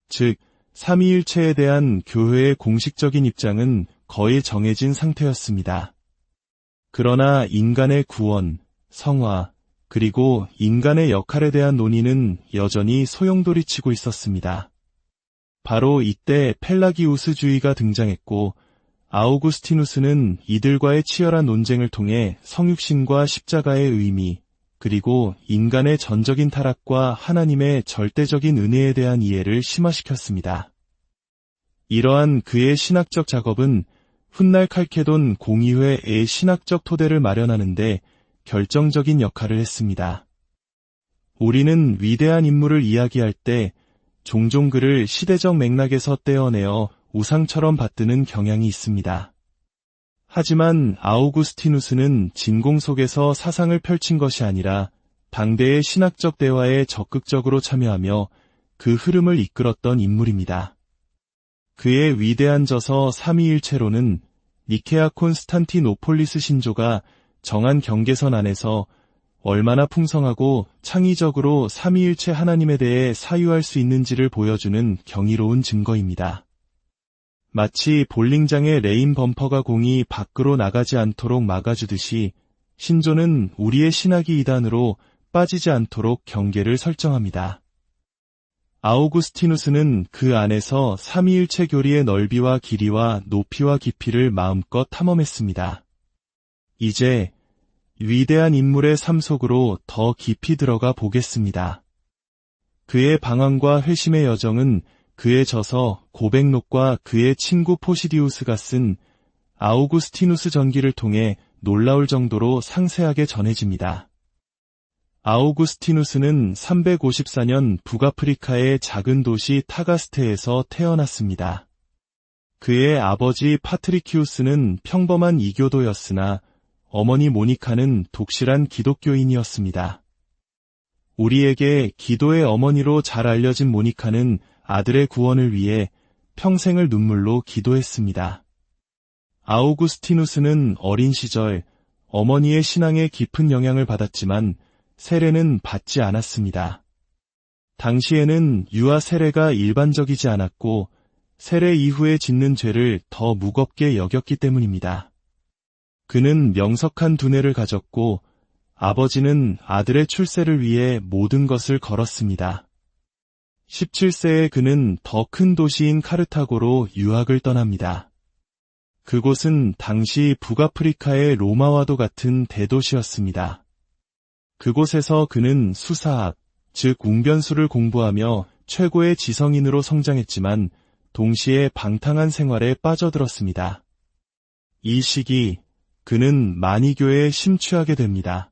즉, 삼위일체에 대한 교회의 공식적인 입장은 거의 정해진 상태였습니다. 그러나 인간의 구원, 성화, 그리고 인간의 역할에 대한 논의는 여전히 소용돌이치고 있었습니다. 바로 이때 펠라기우스주의가 등장했고 아우구스티누스는 이들과의 치열한 논쟁을 통해 성육신과 십자가의 의미, 그리고 인간의 전적인 타락과 하나님의 절대적인 은혜에 대한 이해를 심화시켰습니다. 이러한 그의 신학적 작업은 훗날 칼케돈 공의회의 신학적 토대를 마련하는데 결정적인 역할을 했습니다. 우리는 위대한 인물을 이야기할 때 종종 그를 시대적 맥락에서 떼어내어 우상처럼 받드는 경향이 있습니다. 하지만 아우구스티누스는 진공 속에서 사상을 펼친 것이 아니라 당대의 신학적 대화에 적극적으로 참여하며 그 흐름을 이끌었던 인물입니다. 그의 위대한 저서 삼위일체론은 니케아 콘스탄티노폴리스 신조가 정한 경계선 안에서 얼마나 풍성하고 창의적으로 삼위일체 하나님에 대해 사유할 수 있는지를 보여주는 경이로운 증거입니다. 마치 볼링장의 레인 범퍼가 공이 밖으로 나가지 않도록 막아주듯이 신조는 우리의 신학이 이단으로 빠지지 않도록 경계를 설정합니다. 아우구스티누스는 그 안에서 삼위일체 교리의 넓이와 길이와 높이와 깊이를 마음껏 탐험했습니다. 이제 위대한 인물의 삶 속으로 더 깊이 들어가 보겠습니다. 그의 방황과 회심의 여정은 그의 저서 고백록과 그의 친구 포시디우스가 쓴 아우구스티누스 전기를 통해 놀라울 정도로 상세하게 전해집니다. 아우구스티누스는 354년 북아프리카의 작은 도시 타가스테에서 태어났습니다. 그의 아버지 파트리키우스는 평범한 이교도였으나 어머니 모니카는 독실한 기독교인이었습니다. 우리에게 기도의 어머니로 잘 알려진 모니카는 아들의 구원을 위해 평생을 눈물로 기도했습니다. 아우구스티누스는 어린 시절 어머니의 신앙에 깊은 영향을 받았지만 세례는 받지 않았습니다. 당시에는 유아 세례가 일반적이지 않았고 세례 이후에 짓는 죄를 더 무겁게 여겼기 때문입니다. 그는 명석한 두뇌를 가졌고 아버지는 아들의 출세를 위해 모든 것을 걸었습니다. 17세에 그는 더 큰 도시인 카르타고로 유학을 떠납니다. 그곳은 당시 북아프리카의 로마와도 같은 대도시였습니다. 그곳에서 그는 수사학, 즉 웅변술을 공부하며 최고의 지성인으로 성장했지만 동시에 방탕한 생활에 빠져들었습니다. 이 시기 그는 마니교에 심취하게 됩니다.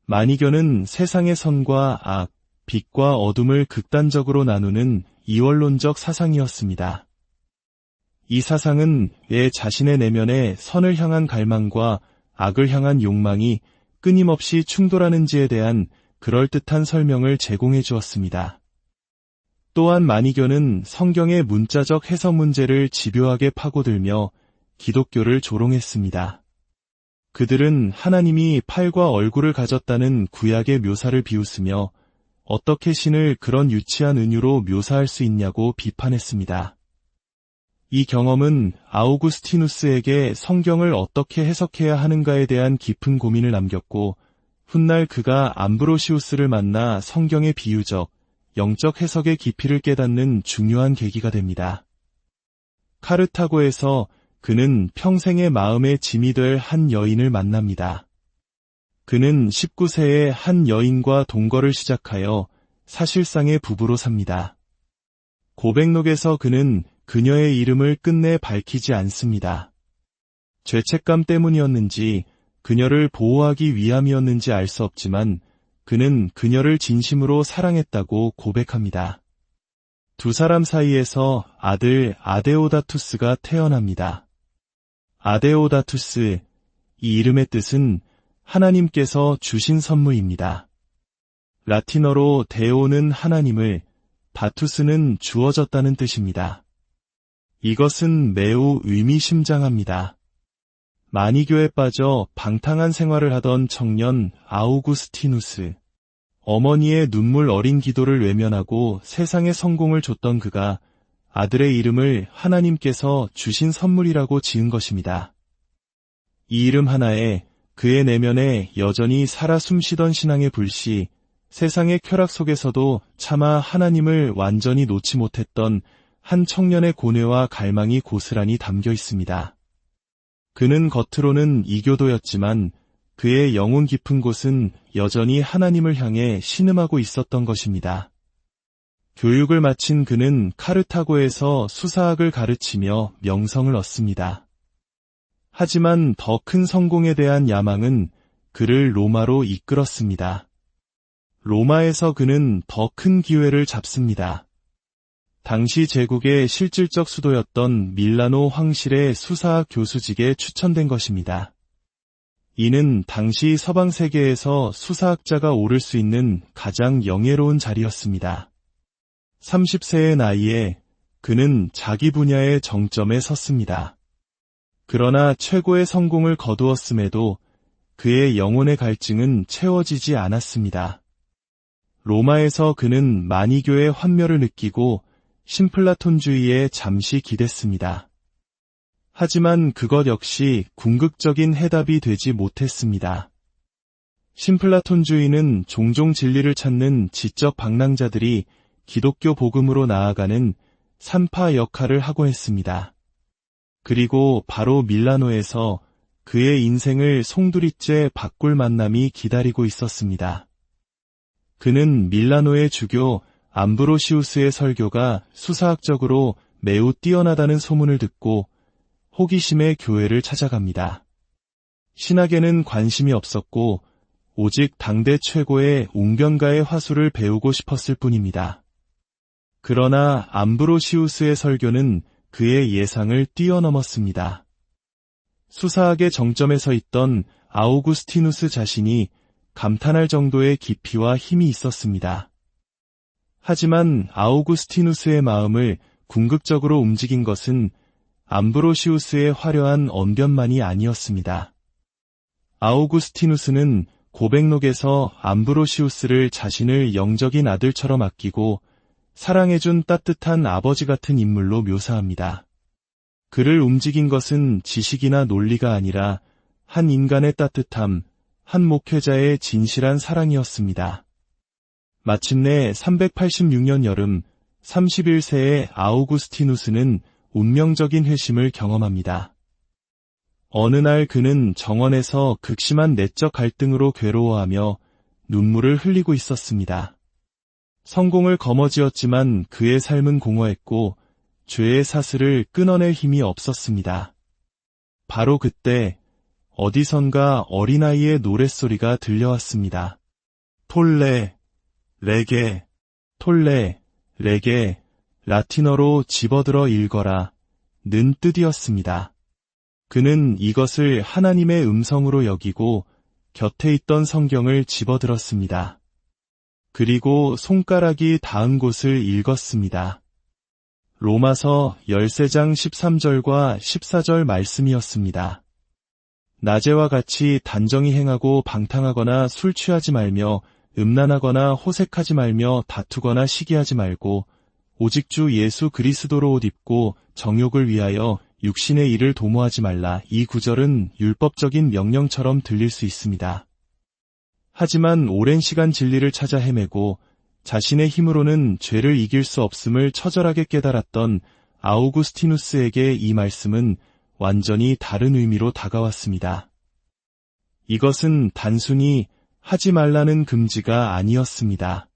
마니교는 세상의 선과 악, 빛과 어둠을 극단적으로 나누는 이원론적 사상이었습니다. 이 사상은 왜 자신의 내면에 선을 향한 갈망과 악을 향한 욕망이 끊임없이 충돌하는지에 대한 그럴듯한 설명을 제공해 주었습니다. 또한 마니교는 성경의 문자적 해석 문제를 집요하게 파고들며 기독교를 조롱했습니다. 그들은 하나님이 팔과 얼굴을 가졌다는 구약의 묘사를 비웃으며 어떻게 신을 그런 유치한 은유로 묘사할 수 있냐고 비판했습니다. 이 경험은 아우구스티누스에게 성경을 어떻게 해석해야 하는가에 대한 깊은 고민을 남겼고 훗날 그가 암브로시우스를 만나 성경의 비유적, 영적 해석의 깊이를 깨닫는 중요한 계기가 됩니다. 카르타고에서 그는 평생의 마음의 짐이 될 한 여인을 만납니다. 그는 19세에 한 여인과 동거를 시작하여 사실상의 부부로 삽니다. 고백록에서 그는 그녀의 이름을 끝내 밝히지 않습니다. 죄책감 때문이었는지 그녀를 보호하기 위함이었는지 알 수 없지만 그는 그녀를 진심으로 사랑했다고 고백합니다. 두 사람 사이에서 아들 아데오다투스가 태어납니다. 아데오다투스, 이 이름의 뜻은 하나님께서 주신 선물입니다. 라틴어로 데오는 하나님을, 다투스는 주어졌다는 뜻입니다. 이것은 매우 의미심장합니다. 마니교에 빠져 방탕한 생활을 하던 청년 아우구스티누스, 어머니의 눈물 어린 기도를 외면하고 세상에 성공을 줬던 그가 아들의 이름을 하나님께서 주신 선물이라고 지은 것입니다. 이 이름 하나에 그의 내면에 여전히 살아 숨쉬던 신앙의 불씨, 세상의 쾌락 속에서도 차마 하나님을 완전히 놓지 못했던 한 청년의 고뇌와 갈망이 고스란히 담겨 있습니다. 그는 겉으로는 이교도였지만 그의 영혼 깊은 곳은 여전히 하나님을 향해 신음하고 있었던 것입니다. 교육을 마친 그는 카르타고에서 수사학을 가르치며 명성을 얻습니다. 하지만 더 큰 성공에 대한 야망은 그를 로마로 이끌었습니다. 로마에서 그는 더 큰 기회를 잡습니다. 당시 제국의 실질적 수도였던 밀라노 황실의 수사학 교수직에 추천된 것입니다. 이는 당시 서방 세계에서 수사학자가 오를 수 있는 가장 영예로운 자리였습니다. 30세의 나이에 그는 자기 분야의 정점에 섰습니다. 그러나 최고의 성공을 거두었음에도 그의 영혼의 갈증은 채워지지 않았습니다. 로마에서 그는 마니교의 환멸을 느끼고 신플라톤주의에 잠시 기댔습니다. 하지만 그것 역시 궁극적인 해답이 되지 못했습니다. 신플라톤주의는 종종 진리를 찾는 지적 방랑자들이 기독교 복음으로 나아가는 산파 역할을 하고 했습니다. 그리고 바로 밀라노에서 그의 인생을 송두리째 바꿀 만남이 기다리고 있었습니다. 그는 밀라노의 주교 암브로시우스의 설교가 수사학적으로 매우 뛰어나다는 소문을 듣고 호기심에 교회를 찾아갑니다. 신학에는 관심이 없었고 오직 당대 최고의 웅변가의 화술을 배우고 싶었을 뿐입니다. 그러나 암브로시우스의 설교는 그의 예상을 뛰어넘었습니다. 수사학의 정점에 서 있던 아우구스티누스 자신이 감탄할 정도의 깊이와 힘이 있었습니다. 하지만 아우구스티누스의 마음을 궁극적으로 움직인 것은 암브로시우스의 화려한 언변만이 아니었습니다. 아우구스티누스는 고백록에서 암브로시우스를 자신을 영적인 아들처럼 아끼고 사랑해준 따뜻한 아버지 같은 인물로 묘사합니다. 그를 움직인 것은 지식이나 논리가 아니라 한 인간의 따뜻함, 한 목회자의 진실한 사랑이었습니다. 마침내 386년 여름 31세의 아우구스티누스는 운명적인 회심을 경험합니다. 어느 날 그는 정원에서 극심한 내적 갈등으로 괴로워하며 눈물을 흘리고 있었습니다. 성공을 거머쥐었지만 그의 삶은 공허했고 죄의 사슬을 끊어낼 힘이 없었습니다. 바로 그때 어디선가 어린아이의 노랫소리가 들려왔습니다. 톨레, 레게, 톨레, 레게, 라틴어로 집어들어 읽어라 는 뜻이었습니다. 그는 이것을 하나님의 음성으로 여기고 곁에 있던 성경을 집어들었습니다. 그리고 손가락이 닿은 곳을 읽었습니다. 로마서 13장 13절과 14절 말씀이었습니다. 낮에와 같이 단정히 행하고 방탕하거나 술 취하지 말며 음란하거나 호색하지 말며 다투거나 시기하지 말고 오직 주 예수 그리스도로 옷 입고 정욕을 위하여 육신의 일을 도모하지 말라. 이 구절은 율법적인 명령처럼 들릴 수 있습니다. 하지만 오랜 시간 진리를 찾아 헤매고 자신의 힘으로는 죄를 이길 수 없음을 처절하게 깨달았던 아우구스티누스에게 이 말씀은 완전히 다른 의미로 다가왔습니다. 이것은 단순히 하지 말라는 금지가 아니었습니다.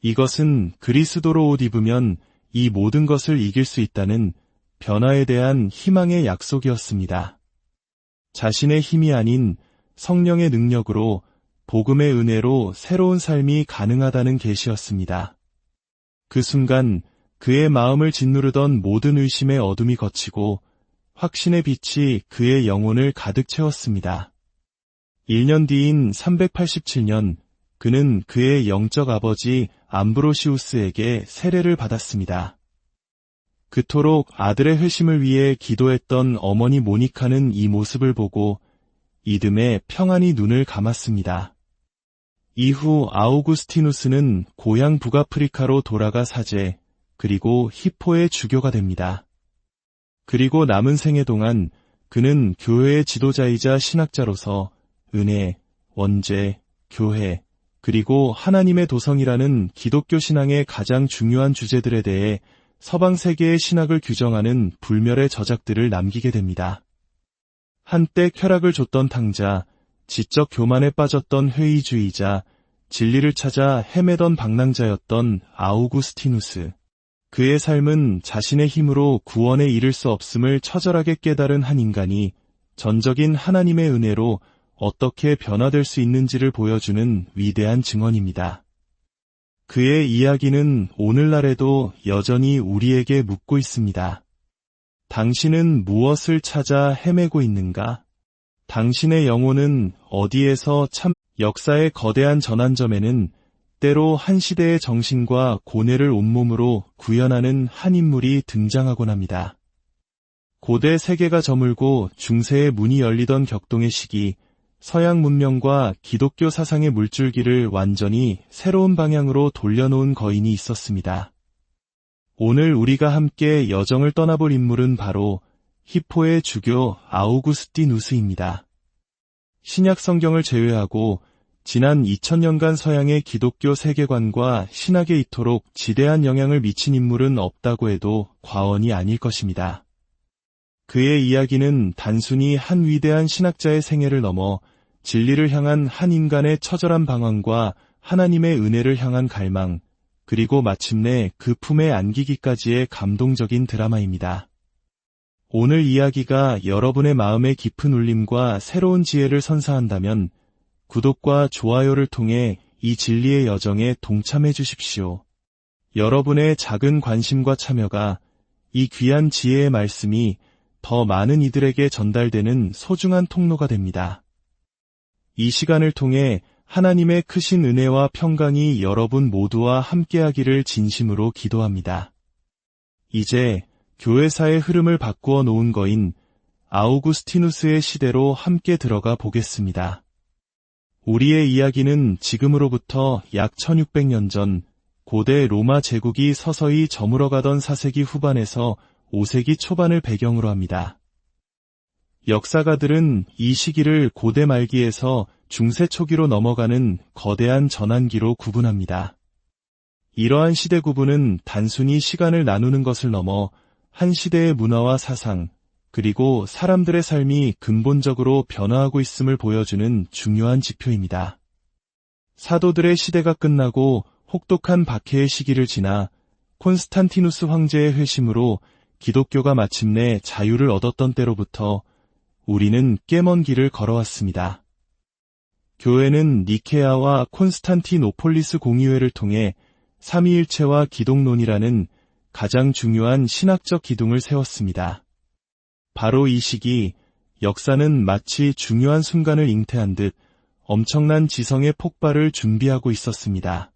이것은 그리스도로 옷 입으면 이 모든 것을 이길 수 있다는 변화에 대한 희망의 약속이었습니다. 자신의 힘이 아닌 성령의 능력으로 복음의 은혜로 새로운 삶이 가능하다는 계시였습니다. 그 순간 그의 마음을 짓누르던 모든 의심의 어둠이 걷히고 확신의 빛이 그의 영혼을 가득 채웠습니다. 1년 뒤인 387년 그는 그의 영적 아버지 암브로시우스에게 세례를 받았습니다. 그토록 아들의 회심을 위해 기도했던 어머니 모니카는 이 모습을 보고 이듬해 평안히 눈을 감았습니다. 이후 아우구스티누스는 고향 북아프리카로 돌아가 사제, 그리고 히포의 주교가 됩니다. 그리고 남은 생애 동안 그는 교회의 지도자이자 신학자로서 은혜, 원죄, 교회, 그리고 하나님의 도성이라는 기독교 신앙의 가장 중요한 주제들에 대해 서방 세계의 신학을 규정하는 불멸의 저작들을 남기게 됩니다. 한때 쾌락을 줬던 탕자, 지적 교만에 빠졌던 회의주의자, 진리를 찾아 헤매던 방랑자였던 아우구스티누스. 그의 삶은 자신의 힘으로 구원에 이를 수 없음을 처절하게 깨달은 한 인간이 전적인 하나님의 은혜로 어떻게 변화될 수 있는지를 보여주는 위대한 증언입니다. 그의 이야기는 오늘날에도 여전히 우리에게 묻고 있습니다. 당신은 무엇을 찾아 헤매고 있는가? 당신의 영혼은 어디에서 참? 역사의 거대한 전환점에는 때로 한 시대의 정신과 고뇌를 온몸으로 구현하는 한 인물이 등장하곤 합니다. 고대 세계가 저물고 중세의 문이 열리던 격동의 시기, 서양 문명과 기독교 사상의 물줄기를 완전히 새로운 방향으로 돌려놓은 거인이 있었습니다. 오늘 우리가 함께 여정을 떠나볼 인물은 바로 히포의 주교 아우구스티누스입니다. 신약 성경을 제외하고 지난 2000년간 서양의 기독교 세계관과 신학에 이토록 지대한 영향을 미친 인물은 없다고 해도 과언이 아닐 것입니다. 그의 이야기는 단순히 한 위대한 신학자의 생애를 넘어 진리를 향한 한 인간의 처절한 방황과 하나님의 은혜를 향한 갈망, 그리고 마침내 그 품에 안기기까지의 감동적인 드라마입니다. 오늘 이야기가 여러분의 마음의 깊은 울림과 새로운 지혜를 선사한다면 구독과 좋아요를 통해 이 진리의 여정에 동참해 주십시오. 여러분의 작은 관심과 참여가 이 귀한 지혜의 말씀이 더 많은 이들에게 전달되는 소중한 통로가 됩니다. 이 시간을 통해 하나님의 크신 은혜와 평강이 여러분 모두와 함께하기를 진심으로 기도합니다. 이제 교회사의 흐름을 바꾸어 놓은 거인 아우구스티누스의 시대로 함께 들어가 보겠습니다. 우리의 이야기는 지금으로부터 약 1600년 전 고대 로마 제국이 서서히 저물어가던 4세기 후반에서 5세기 초반을 배경으로 합니다. 역사가들은 이 시기를 고대 말기에서 중세 초기로 넘어가는 거대한 전환기로 구분합니다. 이러한 시대 구분은 단순히 시간을 나누는 것을 넘어 한 시대의 문화와 사상, 그리고 사람들의 삶이 근본적으로 변화하고 있음을 보여주는 중요한 지표입니다. 사도들의 시대가 끝나고 혹독한 박해의 시기를 지나 콘스탄티누스 황제의 회심으로 기독교가 마침내 자유를 얻었던 때로부터 우리는 꽤 먼 길을 걸어왔습니다. 교회는 니케아와 콘스탄티노폴리스 공의회를 통해 삼위일체와 기독론이라는 가장 중요한 신학적 기둥을 세웠습니다. 바로 이 시기 역사는 마치 중요한 순간을 잉태한 듯 엄청난 지성의 폭발을 준비하고 있었습니다.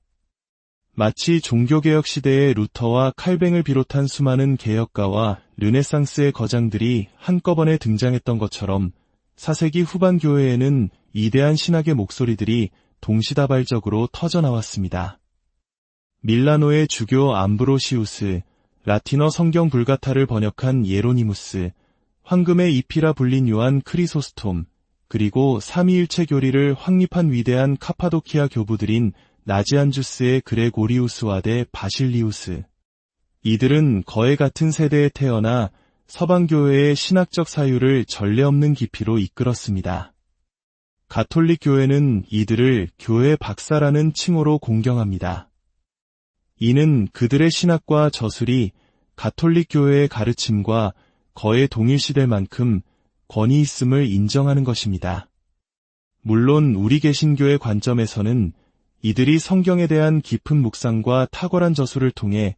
마치 종교개혁 시대의 루터와 칼뱅을 비롯한 수많은 개혁가와 르네상스의 거장들이 한꺼번에 등장했던 것처럼 4세기 후반 교회에는 위대한 신학의 목소리들이 동시다발적으로 터져나왔습니다. 밀라노의 주교 암브로시우스, 라틴어 성경 불가타를 번역한 예로니무스, 황금의 잎이라 불린 요한 크리소스톰, 그리고 삼위일체 교리를 확립한 위대한 카파도키아 교부들인 나지안주스의 그레고리우스와 대 바실리우스. 이들은 거의 같은 세대에 태어나 서방교회의 신학적 사유를 전례 없는 깊이로 이끌었습니다. 가톨릭 교회는 이들을 교회 박사라는 칭호로 공경합니다. 이는 그들의 신학과 저술이 가톨릭 교회의 가르침과 거의 동일시될 만큼 권위 있음을 인정하는 것입니다. 물론 우리 개신교의 관점에서는 이들이 성경에 대한 깊은 묵상과 탁월한 저술을 통해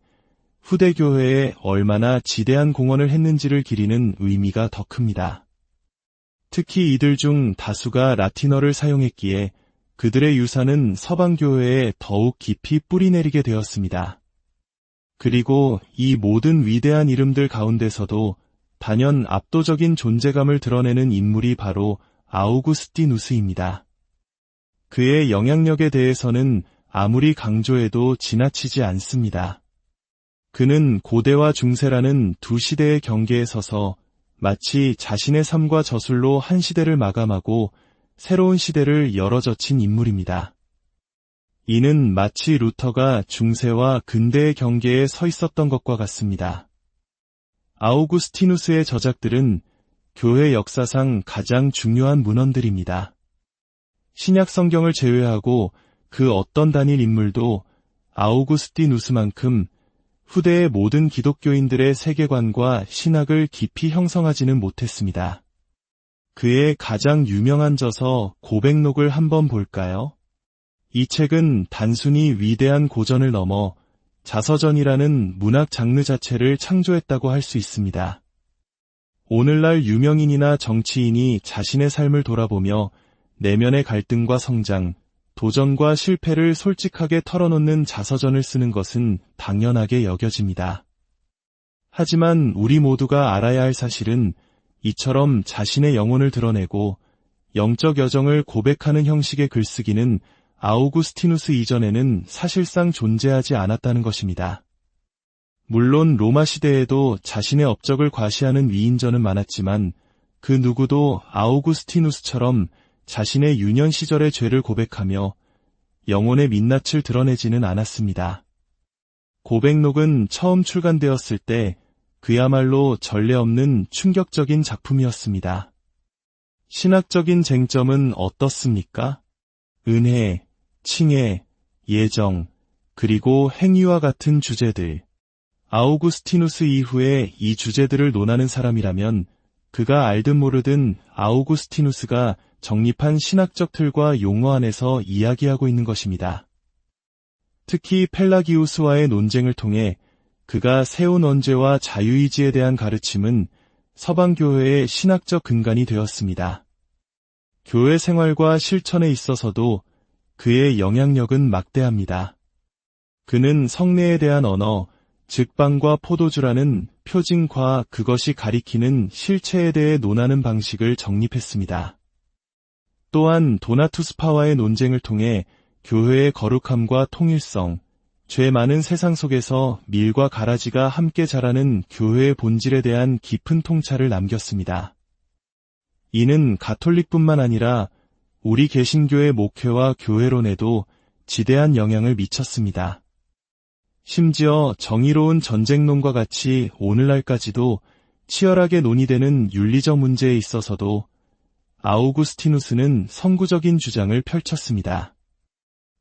후대 교회에 얼마나 지대한 공헌을 했는지를 기리는 의미가 더 큽니다. 특히 이들 중 다수가 라틴어를 사용했기에 그들의 유산은 서방교회에 더욱 깊이 뿌리내리게 되었습니다. 그리고 이 모든 위대한 이름들 가운데서도 단연 압도적인 존재감을 드러내는 인물이 바로 아우구스티누스입니다. 그의 영향력에 대해서는 아무리 강조해도 지나치지 않습니다. 그는 고대와 중세라는 두 시대의 경계에 서서 마치 자신의 삶과 저술로 한 시대를 마감하고 새로운 시대를 열어젖힌 인물입니다. 이는 마치 루터가 중세와 근대의 경계에 서 있었던 것과 같습니다. 아우구스티누스의 저작들은 교회 역사상 가장 중요한 문헌들입니다. 신약 성경을 제외하고 그 어떤 단일 인물도 아우구스티누스만큼 후대의 모든 기독교인들의 세계관과 신학을 깊이 형성하지는 못했습니다. 그의 가장 유명한 저서 고백록을 한번 볼까요? 이 책은 단순히 위대한 고전을 넘어 자서전이라는 문학 장르 자체를 창조했다고 할 수 있습니다. 오늘날 유명인이나 정치인이 자신의 삶을 돌아보며 내면의 갈등과 성장, 도전과 실패를 솔직하게 털어놓는 자서전을 쓰는 것은 당연하게 여겨집니다. 하지만 우리 모두가 알아야 할 사실은 이처럼 자신의 영혼을 드러내고 영적 여정을 고백하는 형식의 글쓰기는 아우구스티누스 이전에는 사실상 존재하지 않았다는 것입니다. 물론 로마 시대에도 자신의 업적을 과시하는 위인전은 많았지만 그 누구도 아우구스티누스처럼 자신의 유년 시절의 죄를 고백하며 영혼의 민낯을 드러내지는 않았습니다. 고백록은 처음 출간되었을 때 그야말로 전례 없는 충격적인 작품이었습니다. 신학적인 쟁점은 어떻습니까? 은혜, 칭해, 예정, 그리고 행위와 같은 주제들. 아우구스티누스 이후에 이 주제들을 논하는 사람이라면 그가 알든 모르든 아우구스티누스가 정립한 신학적 틀과 용어 안에서 이야기하고 있는 것입니다. 특히 펠라기우스와의 논쟁을 통해 그가 세운 원죄와 자유의지에 대한 가르침은 서방교회의 신학적 근간이 되었습니다. 교회 생활과 실천에 있어서도 그의 영향력은 막대합니다. 그는 성례에 대한 언어, 즉 빵과 포도주라는 표징과 그것이 가리키는 실체에 대해 논하는 방식을 정립했습니다. 또한 도나투스파와의 논쟁을 통해 교회의 거룩함과 통일성, 죄 많은 세상 속에서 밀과 가라지가 함께 자라는 교회의 본질에 대한 깊은 통찰을 남겼습니다. 이는 가톨릭뿐만 아니라 우리 개신교의 목회와 교회론에도 지대한 영향을 미쳤습니다. 심지어 정의로운 전쟁론과 같이 오늘날까지도 치열하게 논의되는 윤리적 문제에 있어서도 아우구스티누스는 선구적인 주장을 펼쳤습니다.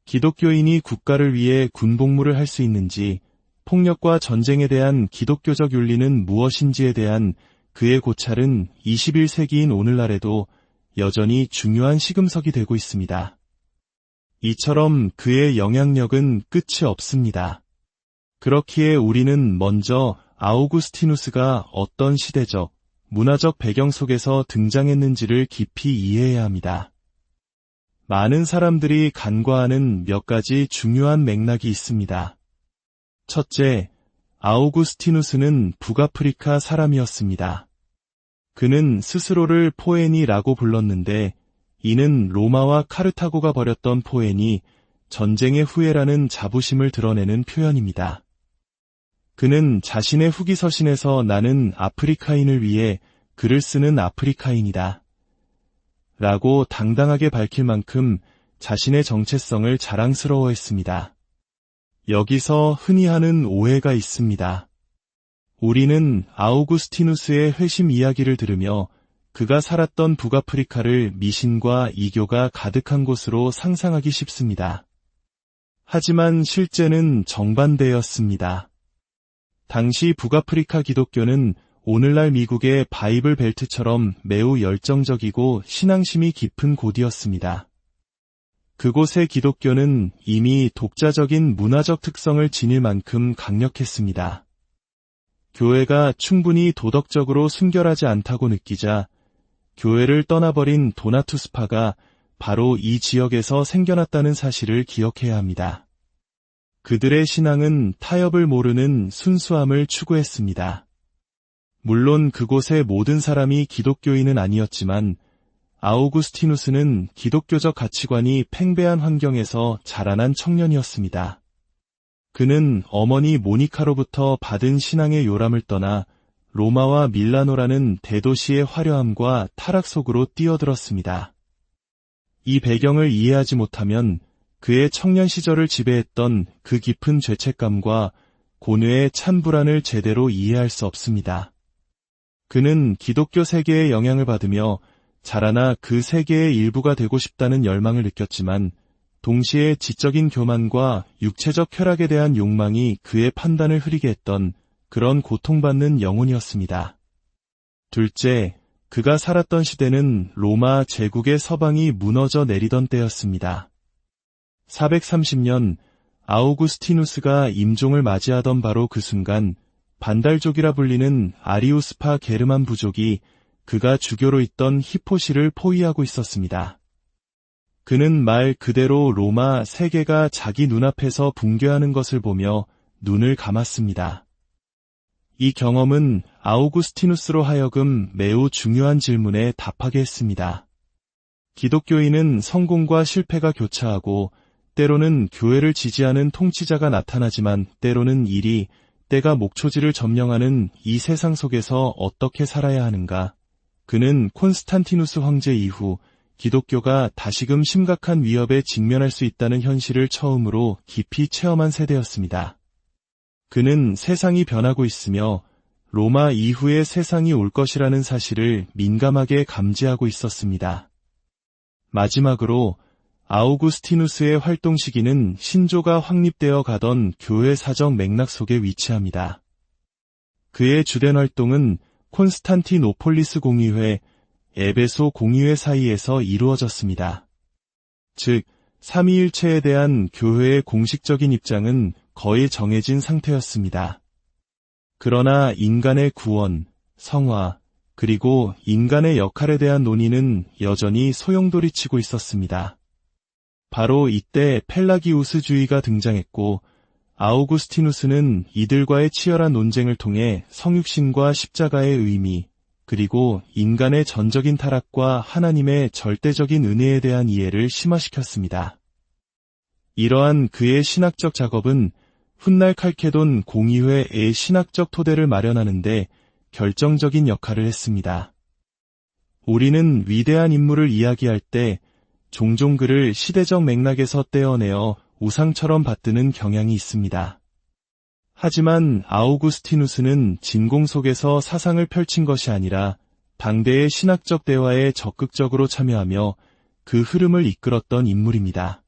기독교인이 국가를 위해 군복무를 할 수 있는지, 폭력과 전쟁에 대한 기독교적 윤리는 무엇인지에 대한 그의 고찰은 21세기인 오늘날에도 여전히 중요한 시금석이 되고 있습니다. 이처럼 그의 영향력은 끝이 없습니다. 그렇기에 우리는 먼저 아우구스티누스가 어떤 시대적, 문화적 배경 속에서 등장했는지를 깊이 이해해야 합니다. 많은 사람들이 간과하는 몇 가지 중요한 맥락이 있습니다. 첫째, 아우구스티누스는 북아프리카 사람이었습니다. 그는 스스로를 포에니라고 불렀는데 이는 로마와 카르타고가 벌였던 포에니, 전쟁의 후예라는 자부심을 드러내는 표현입니다. 그는 자신의 후기 서신에서 나는 아프리카인을 위해 글을 쓰는 아프리카인이다 라고 당당하게 밝힐 만큼 자신의 정체성을 자랑스러워했습니다. 여기서 흔히 하는 오해가 있습니다. 우리는 아우구스티누스의 회심 이야기를 들으며 그가 살았던 북아프리카를 미신과 이교가 가득한 곳으로 상상하기 쉽습니다. 하지만 실제는 정반대였습니다. 당시 북아프리카 기독교는 오늘날 미국의 바이블 벨트처럼 매우 열정적이고 신앙심이 깊은 곳이었습니다. 그곳의 기독교는 이미 독자적인 문화적 특성을 지닐 만큼 강력했습니다. 교회가 충분히 도덕적으로 순결하지 않다고 느끼자 교회를 떠나버린 도나투스파가 바로 이 지역에서 생겨났다는 사실을 기억해야 합니다. 그들의 신앙은 타협을 모르는 순수함을 추구했습니다. 물론 그곳의 모든 사람이 기독교인은 아니었지만 아우구스티누스는 기독교적 가치관이 팽배한 환경에서 자라난 청년이었습니다. 그는 어머니 모니카로부터 받은 신앙의 요람을 떠나 로마와 밀라노라는 대도시의 화려함과 타락 속으로 뛰어들었습니다. 이 배경을 이해하지 못하면 그의 청년 시절을 지배했던 그 깊은 죄책감과 고뇌의 찬 불안을 제대로 이해할 수 없습니다. 그는 기독교 세계의 영향을 받으며 자라나 그 세계의 일부가 되고 싶다는 열망을 느꼈지만 동시에 지적인 교만과 육체적 쾌락에 대한 욕망이 그의 판단을 흐리게 했던 그런 고통받는 영혼이었습니다. 둘째, 그가 살았던 시대는 로마 제국의 서방이 무너져 내리던 때였습니다. 430년 아우구스티누스가 임종을 맞이하던 바로 그 순간 반달족이라 불리는 아리우스파 게르만 부족이 그가 주교로 있던 히포시를 포위하고 있었습니다. 그는 말 그대로 로마 세계가 자기 눈앞에서 붕괴하는 것을 보며 눈을 감았습니다. 이 경험은 아우구스티누스로 하여금 매우 중요한 질문에 답하게 했습니다. 기독교인은 성공과 실패가 교차하고 때로는 교회를 지지하는 통치자가 나타나지만 때로는 일이 때가 목초지를 점령하는 이 세상 속에서 어떻게 살아야 하는가? 그는 콘스탄티누스 황제 이후 기독교가 다시금 심각한 위협에 직면할 수 있다는 현실을 처음으로 깊이 체험한 세대였습니다. 그는 세상이 변하고 있으며 로마 이후의 세상이 올 것이라는 사실을 민감하게 감지하고 있었습니다. 마지막으로 아우구스티누스의 활동 시기는 신조가 확립되어 가던 교회 사정 맥락 속에 위치합니다. 그의 주된 활동은 콘스탄티노폴리스 공의회, 에베소 공의회 사이에서 이루어졌습니다. 즉, 삼위일체에 대한 교회의 공식적인 입장은 거의 정해진 상태였습니다. 그러나 인간의 구원, 성화, 그리고 인간의 역할에 대한 논의는 여전히 소용돌이치고 있었습니다. 바로 이때 펠라기우스주의가 등장했고, 아우구스티누스는 이들과의 치열한 논쟁을 통해 성육신과 십자가의 의미, 그리고 인간의 전적인 타락과 하나님의 절대적인 은혜에 대한 이해를 심화시켰습니다. 이러한 그의 신학적 작업은 훗날 칼케돈 공의회의 신학적 토대를 마련하는 데 결정적인 역할을 했습니다. 우리는 위대한 인물을 이야기할 때 종종 그를 시대적 맥락에서 떼어내어 우상처럼 받드는 경향이 있습니다. 하지만 아우구스티누스는 진공 속에서 사상을 펼친 것이 아니라 당대의 신학적 대화에 적극적으로 참여하며 그 흐름을 이끌었던 인물입니다.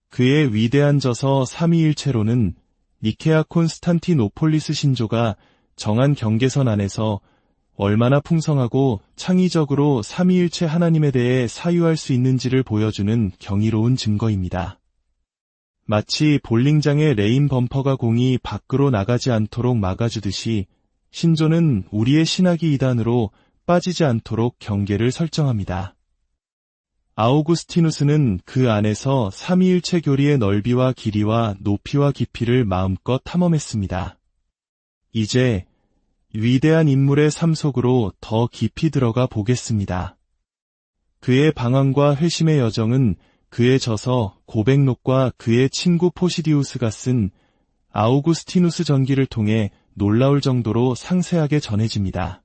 그의 위대한 저서 삼위일체론은 니케아 콘스탄티노폴리스 신조가 정한 경계선 안에서 얼마나 풍성하고 창의적으로 삼위일체 하나님에 대해 사유할 수 있는지를 보여주는 경이로운 증거입니다. 마치 볼링장의 레인 범퍼가 공이 밖으로 나가지 않도록 막아주듯이 신조는 우리의 신학이 이단으로 빠지지 않도록 경계를 설정합니다. 아우구스티누스는 그 안에서 삼위일체 교리의 넓이와 길이와 높이와 깊이를 마음껏 탐험했습니다. 이제 위대한 인물의 삶 속으로 더 깊이 들어가 보겠습니다. 그의 방황과 회심의 여정은 그의 저서 고백록과 그의 친구 포시디우스가 쓴 아우구스티누스 전기를 통해 놀라울 정도로 상세하게 전해집니다.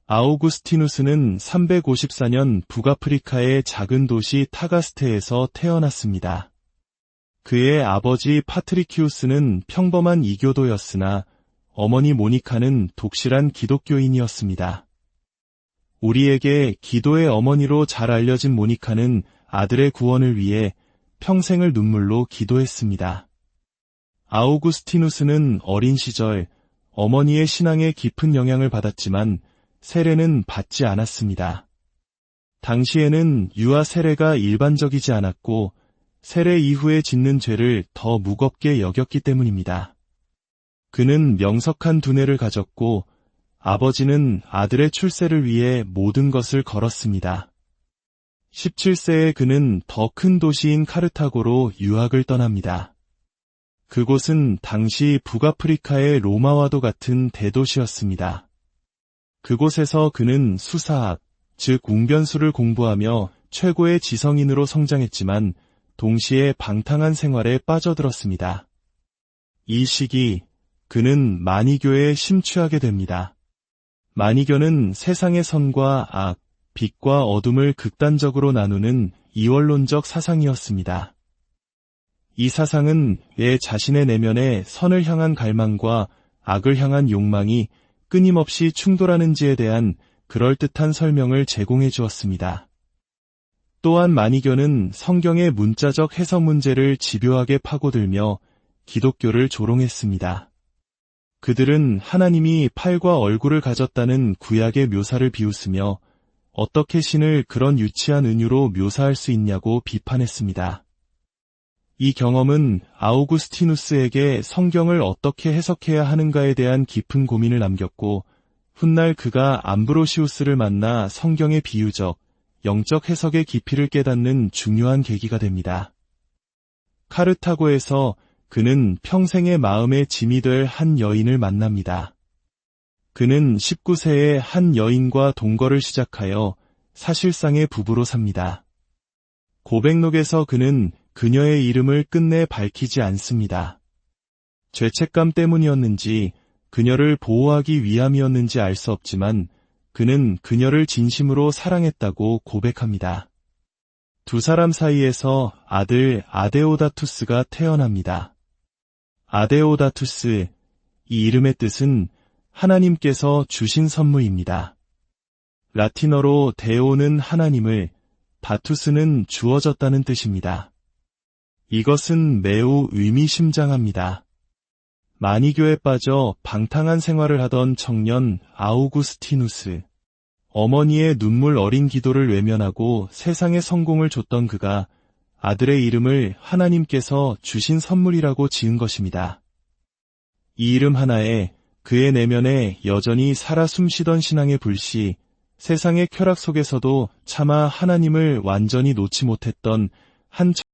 아우구스티누스는 354년 북아프리카의 작은 도시 타가스테에서 태어났습니다. 그의 아버지 파트리키우스는 평범한 이교도였으나 어머니 모니카는 독실한 기독교인이었습니다. 우리에게 기도의 어머니로 잘 알려진 모니카는 아들의 구원을 위해 평생을 눈물로 기도했습니다. 아우구스티누스는 어린 시절 어머니의 신앙에 깊은 영향을 받았지만 세례는 받지 않았습니다. 당시에는 유아 세례가 일반적이지 않았고 세례 이후에 짓는 죄를 더 무겁게 여겼기 때문입니다. 그는 명석한 두뇌를 가졌고 아버지는 아들의 출세를 위해 모든 것을 걸었습니다. 17세에 그는 더 큰 도시인 카르타고로 유학을 떠납니다. 그곳은 당시 북아프리카의 로마와도 같은 대도시였습니다. 그곳에서 그는 수사학, 즉 웅변수를 공부하며 최고의 지성인으로 성장했지만 동시에 방탕한 생활에 빠져들었습니다. 이 시기 그는 마니교에 심취하게 됩니다. 마니교는 세상의 선과 악, 빛과 어둠을 극단적으로 나누는 이원론적 사상이었습니다. 이 사상은 왜 자신의 내면에 선을 향한 갈망과 악을 향한 욕망이 끊임없이 충돌하는지에 대한 그럴듯한 설명을 제공해 주었습니다. 또한 마니교는 성경의 문자적 해석 문제를 집요하게 파고들며 기독교를 조롱했습니다. 그들은 하나님이 팔과 얼굴을 가졌다는 구약의 묘사를 비웃으며 어떻게 신을 그런 유치한 은유로 묘사할 수 있냐고 비판했습니다. 이 경험은 아우구스티누스에게 성경을 어떻게 해석해야 하는가에 대한 깊은 고민을 남겼고 훗날 그가 암브로시우스를 만나 성경의 비유적, 영적 해석의 깊이를 깨닫는 중요한 계기가 됩니다. 카르타고에서 그는 평생의 마음의 짐이 될 한 여인을 만납니다. 그는 19세에 한 여인과 동거를 시작하여 사실상의 부부로 삽니다. 고백록에서 그는 그녀의 이름을 끝내 밝히지 않습니다. 죄책감 때문이었는지 그녀를 보호하기 위함이었는지 알 수 없지만 그는 그녀를 진심으로 사랑했다고 고백합니다. 두 사람 사이에서 아들 아데오다투스가 태어납니다. 아데오다투스, 이 이름의 뜻은 하나님께서 주신 선물입니다. 라틴어로 데오는 하나님을, 다투스는 주어졌다는 뜻입니다. 이것은 매우 의미심장합니다. 마니교에 빠져 방탕한 생활을 하던 청년 아우구스티누스. 어머니의 눈물 어린 기도를 외면하고 세상에 성공을 줬던 그가 아들의 이름을 하나님께서 주신 선물이라고 지은 것입니다. 이 이름 하나에 그의 내면에 여전히 살아 숨쉬던 신앙의 불씨, 세상의 쾌락 속에서도 차마 하나님을 완전히 놓지 못했던 한